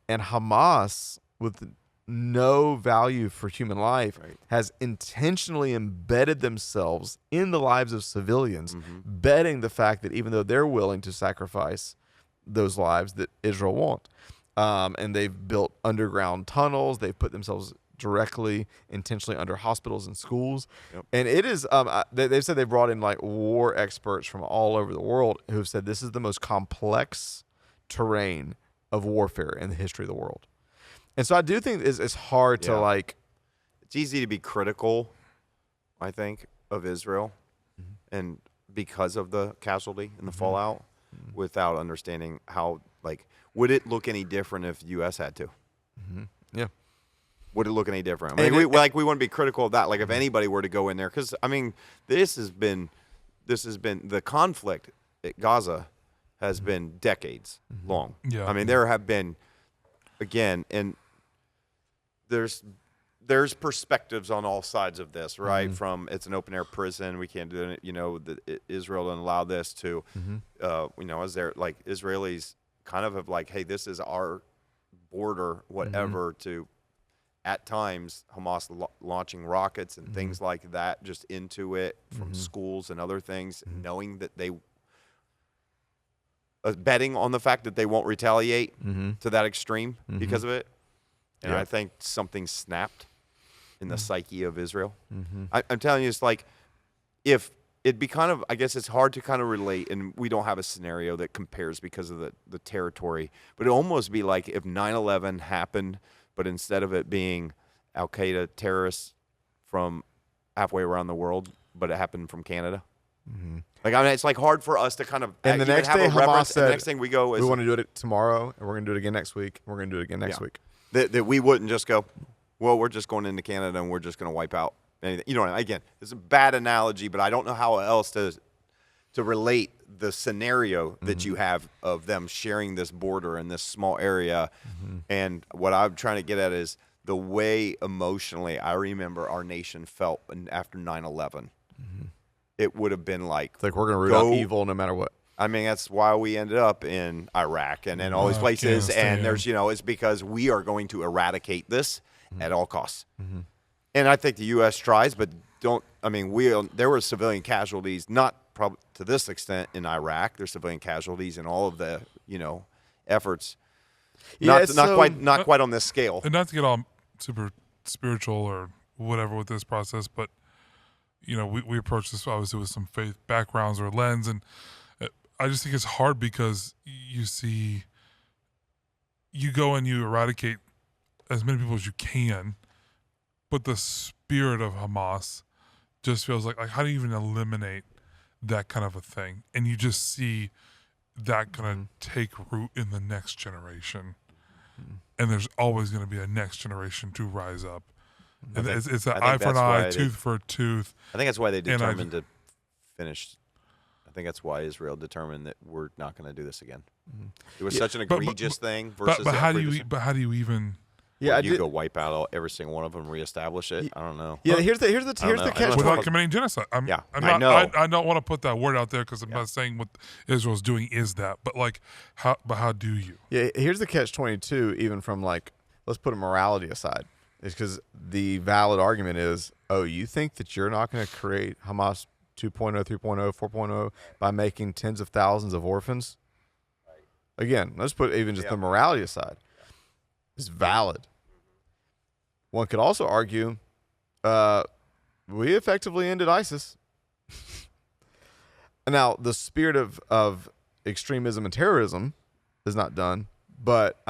And Hamas, with no value for human life, right, has intentionally embedded themselves in the lives of civilians, betting the fact that even though they're willing to sacrifice those lives, that Israel won't. And they've built underground tunnels. They've put themselves directly, intentionally under hospitals and schools. Yep. And it is, they've said they brought in like war experts from all over the world who've said this is the most complex terrain of warfare in the history of the world. And so I do think it's hard to like. It's easy to be critical, I think, of Israel, and because of the casualty and the fallout, without understanding how, like, would it look any different if the U.S. had to? Yeah. Would it look any different? We want to be critical of that. Like, if anybody were to go in there, because this has been the conflict at Gaza has been decades long. Yeah. There have been, again, and there's perspectives on all sides of this, right? From it's an open air prison, we can't do it. Israel doesn't allow this to, as they're like Israelis kind of have like, hey, this is our border, whatever. To at times Hamas launching rockets and things like that just into it from schools and other things, knowing that they. Betting on the fact that they won't retaliate to that extreme because of it. And I think something snapped in the psyche of Israel. I'm telling you, it's like, if it'd be kind of, I guess it's hard to kind of relate, and we don't have a scenario that compares because of the territory, but it'd almost be like if 9/11 happened, but instead of it being Al-Qaeda terrorists from halfway around the world, but it happened from Canada. Like, it's like hard for us to kind of. And the next day, Hamas said, the next thing we go is, we want to do it tomorrow, and we're going to do it again next week. We're going to do it again next week. That we wouldn't just go, well, we're just going into Canada and we're just going to wipe out anything. You know, again, it's a bad analogy, but I don't know how else to relate the scenario that you have of them sharing this border in this small area. And what I'm trying to get at is the way emotionally I remember our nation felt after 9/11. It would have been like, It's like we're going to root out evil no matter what. I mean, that's why we ended up in Iraq and all these places. And there's, it's because we are going to eradicate this at all costs. And I think the U.S. tries, but there were civilian casualties, not probably to this extent in Iraq. There's civilian casualties in all of the, efforts. Yeah, Not quite on this scale. And not to get all super spiritual or whatever with this process, but we approach this obviously with some faith backgrounds or lens, and I just think it's hard because you go and you eradicate as many people as you can, but the spirit of Hamas just feels like how do you even eliminate that kind of a thing? And you just see that going to take root in the next generation. And there's always going to be a next generation to rise up. And it's an eye for an eye, tooth for a tooth. I think that's why they determined to finish. I think that's why Israel determined that we're not going to do this again. It was such an egregious thing. Versus but how do you even? Yeah, you go wipe out every single one of them, reestablish it. I don't know. Yeah, here's the catch. Without committing genocide. I know. I don't want to put that word out there because I'm not saying what Israel's doing is that, but how do you? Yeah, here's the catch-22. Even from let's put a morality aside, is because the valid argument is, you think that you're not going to create Hamas 2.0, 3.0, 4.0 by making tens of thousands of orphans? Again, let's put even just the morality aside. It's valid. One could also argue we effectively ended ISIS. Now, the spirit of extremism and terrorism is not done, but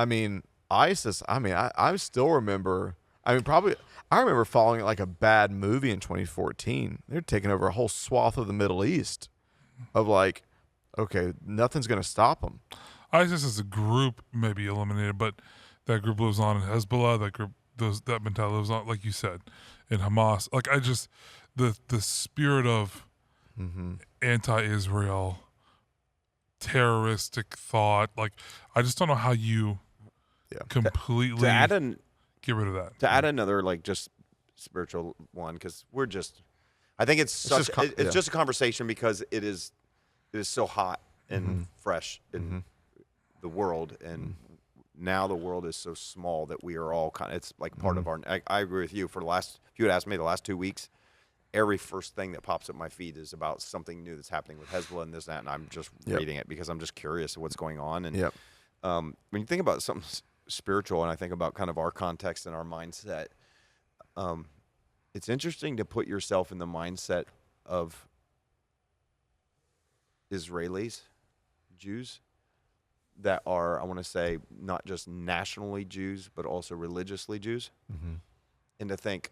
ISIS, I still remember, I remember following it like a bad movie in 2014. They're taking over a whole swath of the Middle East of okay, nothing's going to stop them. ISIS as a group may be eliminated, but that group lives on in Hezbollah. That mentality lives on, like you said, in Hamas. The spirit of anti-Israel, terroristic thought. I just don't know how you completely get rid of that. To add another just spiritual one, because I think it's just a conversation because it is so hot and fresh in the world, and now the world is so small that we are all it's like part of our. I agree with you. If you had asked me the last 2 weeks, every first thing that pops up my feed is about something new that's happening with Hezbollah and this and that, and I'm just reading it because I'm just curious of what's going on. And when you think about something spiritual, and I think about kind of our context and our mindset, it's interesting to put yourself in the mindset of Israelis, Jews, that are, I want to say, not just nationally Jews, but also religiously Jews. And to think,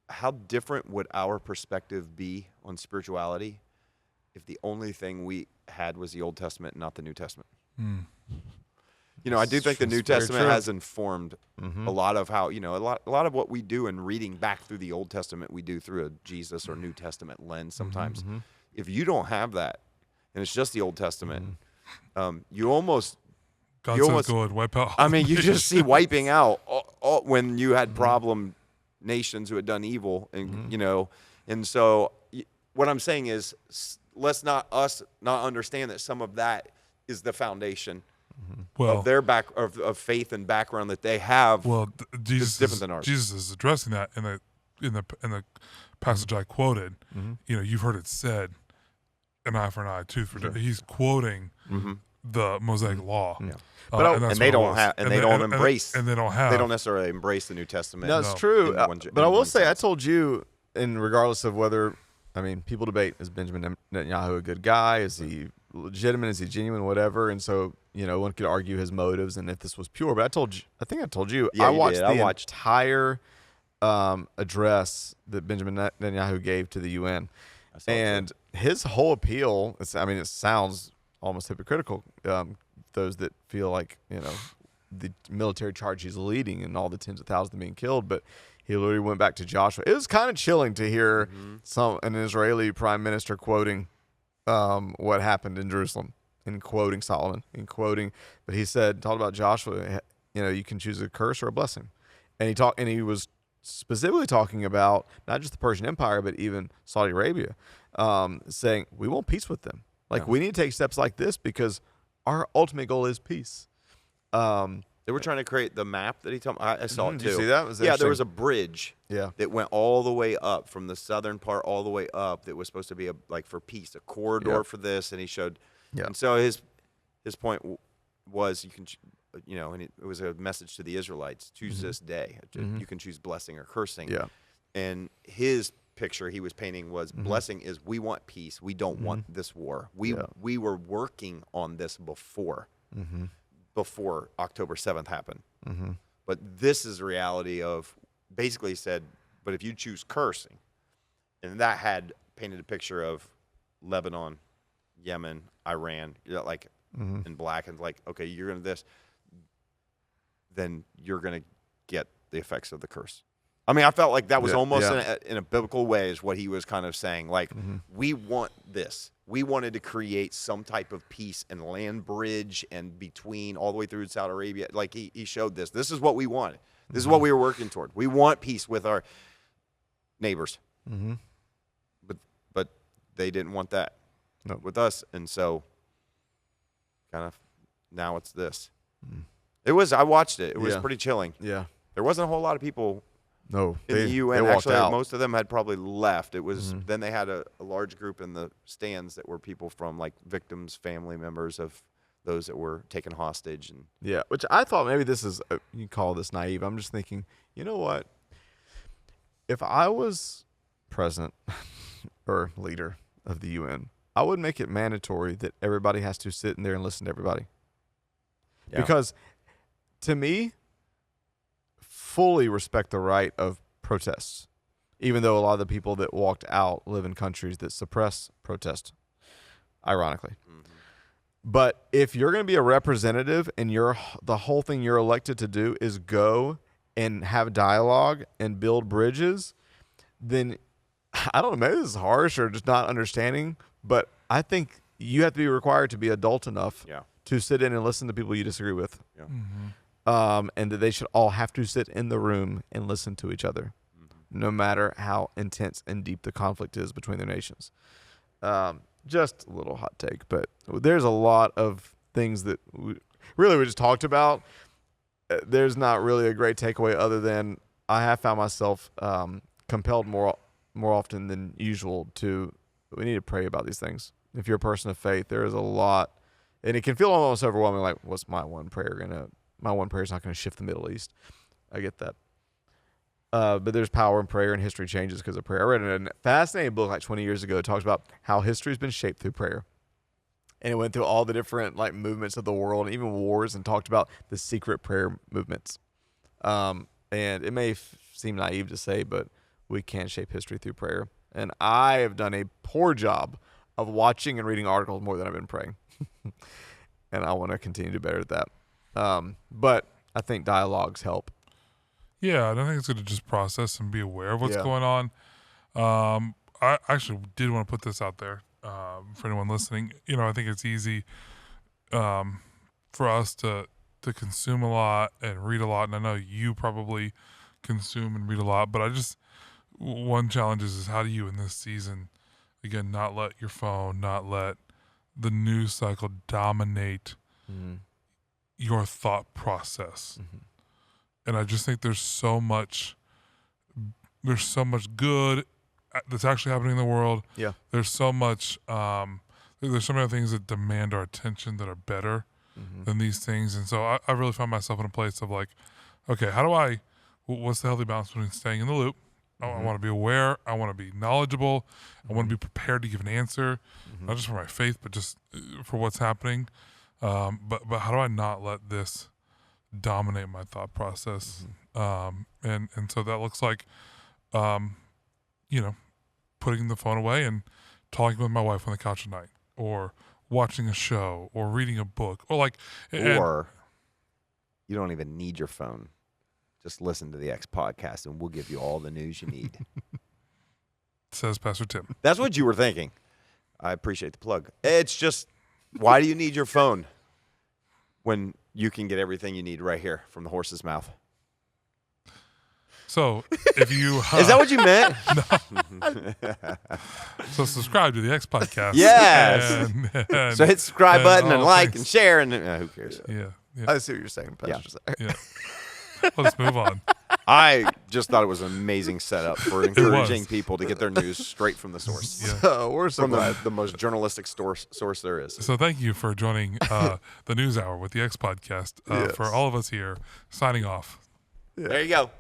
how different would our perspective be on spirituality if the only thing we had was the Old Testament and not the New Testament? I do think the New Testament has informed a lot of how, a lot of what we do in reading back through the Old Testament, we do through a Jesus or New Testament lens sometimes. If you don't have that, and it's just the Old Testament, you almost go and wipe out. You just see wiping out all, when you had problem nations who had done evil, and and so what I'm saying is, let's not understand that some of that is the foundation of their of faith and background that they have. Well, Jesus is different than ours. Jesus is addressing that in the passage I quoted. You've heard it said, an eye for an eye, tooth for tooth. He's quoting the Mosaic Law. But they don't necessarily embrace the New Testament. No, it's true. But I will say, I told you, and regardless of whether, people debate, is Benjamin Netanyahu a good guy? Is he legitimate? Is he genuine? Whatever. And so, one could argue his motives and if this was pure. But I think I told you, I watched the entire address that Benjamin Netanyahu gave to the UN. And his whole appeal, it sounds almost hypocritical. Those that feel like, the military charge he's leading and all the tens of thousands being killed. But he literally went back to Joshua. It was kind of chilling to hear an Israeli prime minister quoting what happened in Jerusalem and quoting Solomon and quoting. But he talked about Joshua. You can choose a curse or a blessing, and he was specifically talking about not just the Persian Empire, but even Saudi Arabia, saying we want peace with them. Like we need to take steps like this because our ultimate goal is peace. They were trying to create the map that he told me. I saw it too. Did you see that? There was a bridge Yeah. that went all the way up from the southern part all the way up that was supposed to be for peace, a corridor for this. And he showed, and so his point was you can, and it was a message to the Israelites, choose this day. You can choose blessing or cursing. Yeah. And his picture he was painting was blessing is we want peace. We don't want this war. We were working on this before October 7th happened. But this is the reality of basically said, but if you choose cursing, and that had painted a picture of Lebanon, Yemen, Iran, in black, and like, okay, you're going to this, then you're going to get the effects of the curse. I mean, I felt like that was almost in a biblical way is what he was kind of saying. Like, we want this. We wanted to create some type of peace and land bridge and between all the way through Saudi Arabia. Like, he showed this. This is what we wanted. This is what we were working toward. We want peace with our neighbors. But they didn't want that with us. And so kind of now it's this. I watched it. It was pretty chilling. Yeah. There wasn't a whole lot of people in the UN. They Actually, out. most of them had probably left. It was then they had a large group in the stands that were people from like victims, family members of those that were taken hostage. And which I thought maybe this is you call this naive. I'm just thinking, you know what? If I was president or leader of the UN, I would make it mandatory that everybody has to sit in there and listen to everybody. Because to me, fully respect the right of protests, even though a lot of the people that walked out live in countries that suppress protest, ironically. But if you're going to be a representative and the whole thing you're elected to do is go and have dialogue and build bridges, then I don't know, maybe this is harsh or just not understanding, but I think you have to be required to be adult enough to sit in and listen to people you disagree with. And that they should all have to sit in the room and listen to each other, no matter how intense and deep the conflict is between their nations. Just a little hot take, but there's a lot of things that we just talked about. There's not really a great takeaway other than I have found myself compelled more often than usual we need to pray about these things. If you're a person of faith, there is a lot, and it can feel almost overwhelming. Like, what's my one prayer my one prayer is not going to shift the Middle East. I get that. But there's power in prayer, and history changes because of prayer. I read a fascinating book like 20 years ago. It talks about how history has been shaped through prayer. And it went through all the different movements of the world, and even wars, and talked about the secret prayer movements. And it may seem naive to say, but we can shape history through prayer. And I have done a poor job of watching and reading articles more than I've been praying. And I want to continue to do better at that. But I think dialogues help. Yeah, and I think it's good to just process and be aware of what's going on. I actually did want to put this out there for anyone listening. I think it's easy for us to consume a lot and read a lot, and I know you probably consume and read a lot, but one challenge is how do you in this season, again, not let your phone, not let the news cycle dominate your thought process. And I just think there's so much good that's actually happening in the world. Yeah. There's so much there's so many other things that demand our attention that are better than these things. And so I really found myself in a place of like, okay, what's the healthy balance between staying in the loop? I want to be aware. I want to be knowledgeable. I want to be prepared to give an answer, not just for my faith, but just for what's happening. But how do I not let this dominate my thought process? And so that looks like, putting the phone away and talking with my wife on the couch at night, or watching a show, or reading a book, or You don't even need your phone. Just listen to the X podcast, and we'll give you all the news you need. Says Pastor Tim. That's what you were thinking. I appreciate the plug. It's just, why do you need your phone when you can get everything you need right here from the horse's mouth? So if you Is that what you meant? so subscribe to the X podcast. Yes. And So hit subscribe button and all like things. and share, and who cares? Yeah. I see what you're saying, Pastor. Yeah. Let's move on. I just thought it was an amazing setup for encouraging was. people to get their news straight from the source. Yeah. So we're so From glad. the most journalistic source there is. So thank you for joining the News Hour with the X podcast. Yes. For all of us here, signing off. There you go.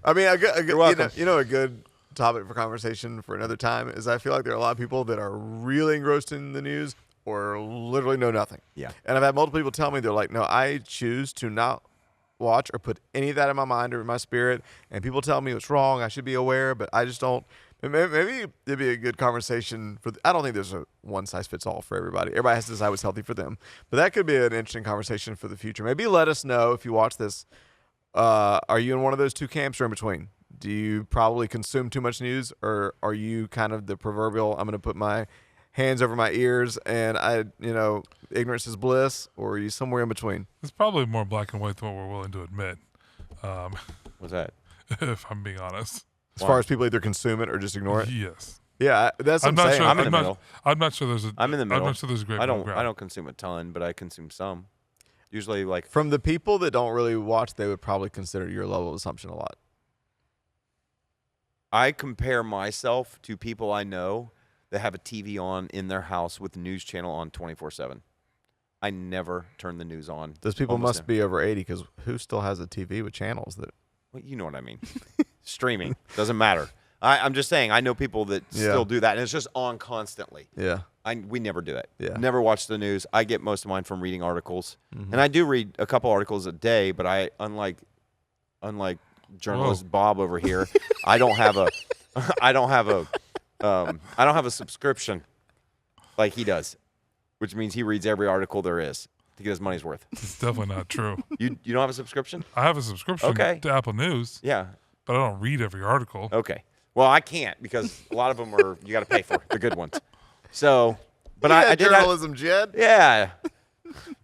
I mean, a good You're welcome. you know, a good topic for conversation for another time is I feel like there are a lot of people that are really engrossed in the news or literally know nothing. Yeah. And I've had multiple people tell me, they're like, no, I choose to not watch or put any of that in my mind or in my spirit. And people tell me it's wrong. I should be aware, but I just don't. Maybe it'd be a good conversation for. I don't think there's a one size fits all for everybody. Everybody has to decide what's healthy for them. But that could be an interesting conversation for the future. Maybe let us know if you watch this. Are you in one of those two camps or in between? Do you probably consume too much news, or are you kind of the proverbial, I'm going to put my hands over my ears and ignorance is bliss, or are you somewhere in between? It's probably more black and white than what we're willing to admit, What's that? if I'm being honest. As far as people either consume it or just ignore it? Yes. Yeah, that's what I'm I'm not saying. sure. I'm in the middle. I'm not sure there's a. I'm in the middle. I'm not sure there's a great I middle don't ground. consume a ton, but I consume some. Usually, like, From the people that don't really watch, they would probably consider your level of assumption a lot. I compare myself to people I know that have a TV on in their house with the news channel on 24/7. I never turn the news on. Those people Almost must be over 80 because who still has a TV with channels that? Well, you know what I mean. Streaming doesn't matter. I'm just saying. I know people that still do that, and it's just on constantly. Yeah. We never do that. Yeah. Never watch the news. I get most of mine from reading articles, and I do read a couple articles a day. But I, unlike journalist Bob over here, I don't have a subscription like he does, which means he reads every article there is to get his money's worth. It's definitely not true. You don't have a subscription? I have a subscription Okay. to Apple News, Yeah. but I don't read every article. Okay. Well, I can't because a lot of them are you got to pay for the good ones. So, but Yeah, I did journalism, Jed. Yeah.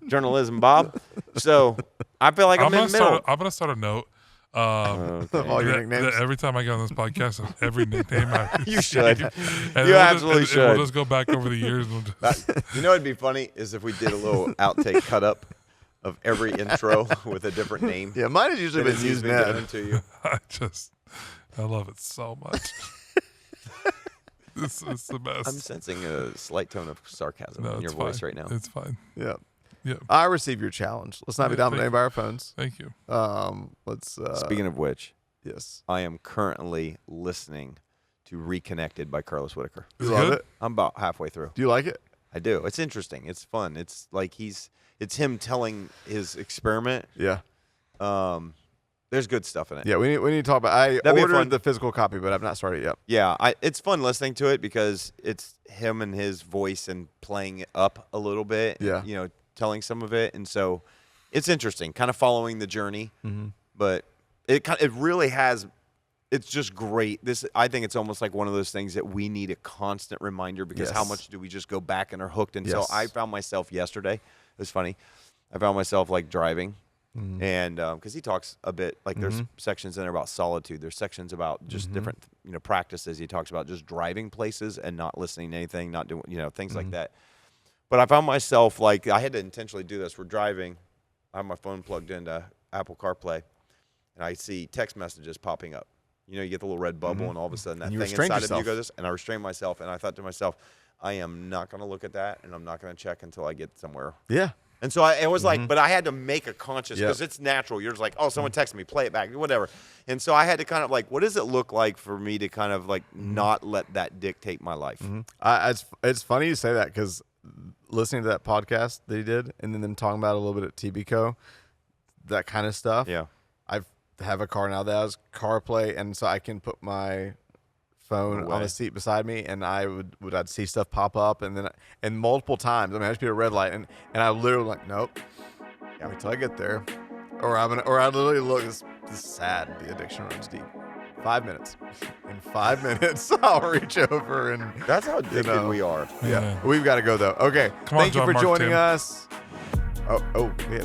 Journalism, Bob. So I feel like I'm in the middle. I'm gonna start a note. Of all your that nicknames. every time I get on this podcast, every nickname I You should. And You we'll absolutely just, and We'll should. just go back over the years. And we'll just, You know what'd be funny is if we did a little outtake cut up of every intro with a different name. Yeah, mine has usually that been has used been given now. to you. I love it so much. It's the best. I'm sensing a slight tone of sarcasm No, in your it's voice fine. right now. It's fine. Yeah. Yeah. I receive your challenge. Let's not be Yeah, dominated by our phones. Thank you. Let's. Speaking of which, yes. I am currently listening to Reconnected by Carlos Whitaker. You Is it love good? it? I'm about halfway through. Do you like it? I do. It's interesting. It's fun. It's like it's him telling his experiment. Yeah. There's good stuff in it. Yeah, we need to talk about. I That'd be ordered fun. the physical copy, but I've not started yet. Yeah, it's fun listening to it because it's him and his voice and playing it up a little bit. Yeah. You know, telling some of it, and so it's interesting, kind of following the journey. Mm-hmm. But it really has. It's just great. I think it's almost like one of those things that we need a constant reminder because how Yes. much do we just go back and are hooked? And so Yes. I found myself yesterday. It was funny. I found myself like driving. And because he talks a bit, like there's sections in there about solitude. There's sections about just different, practices. He talks about just driving places and not listening to anything, not doing, things like that. But I found myself like I had to intentionally do this. We're driving. I have my phone plugged into Apple CarPlay, and I see text messages popping up. You get the little red bubble, and all of a sudden that And you thing restrained inside of you yourself. goes, and I restrained myself, and I thought to myself, I am not going to look at that, and I'm not going to check until I get somewhere. Yeah. And so it was like, but I had to make a conscious, Yep. because it's natural. You're just like, oh, someone texted me, play it back, whatever. And so I had to kind of like, what does it look like for me to kind of like not let that dictate my life? It's funny you say that because listening to that podcast that he did and then them talking about it a little bit at TBCO, that kind of stuff. Yeah. I have a car now that has CarPlay, and so I can put my phone on way. the seat beside me, and I'd see stuff pop up, and multiple times. I mean, I just be a red light, and I literally like, nope. Yeah, wait till I get there, or I literally look. This is sad. The addiction runs deep. 5 minutes. In 5 minutes, I'll reach over and. That's how addicted we are. Yeah, we've got to go though. Okay, Come on, thank you John for Mark joining 10. us. Oh, we had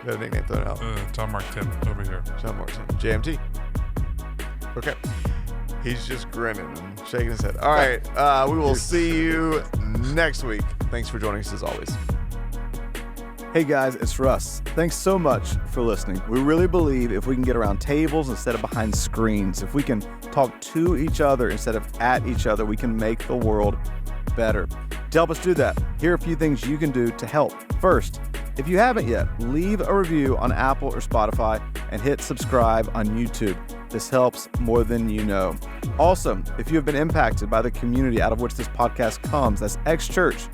a nickname thrown out. John Mark 10 over here. John Morrison, JMT. Okay, he's just grinning and shaking his head. All right, we will see you next week. Thanks for joining us as always. Hey guys, it's Russ. Thanks so much for listening. We really believe if we can get around tables instead of behind screens, if we can talk to each other instead of at each other, we can make the world better. To help us do that, here are a few things you can do to help. First, if you haven't yet, leave a review on Apple or Spotify and hit subscribe on YouTube. This helps more than you know. Also, if you have been impacted by the community out of which this podcast comes, that's X Church.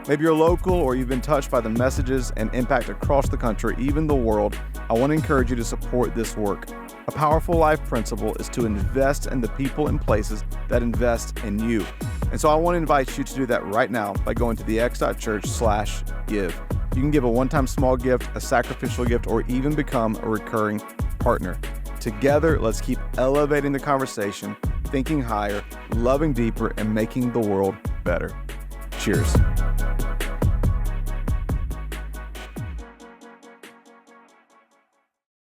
Maybe you're local or you've been touched by the messages and impact across the country, even the world. I want to encourage you to support this work. A powerful life principle is to invest in the people and places that invest in you. And so I want to invite you to do that right now by going to thex.church/give. You can give a one-time small gift, a sacrificial gift, or even become a recurring partner. Together, let's keep elevating the conversation, thinking higher, loving deeper, and making the world better. Cheers.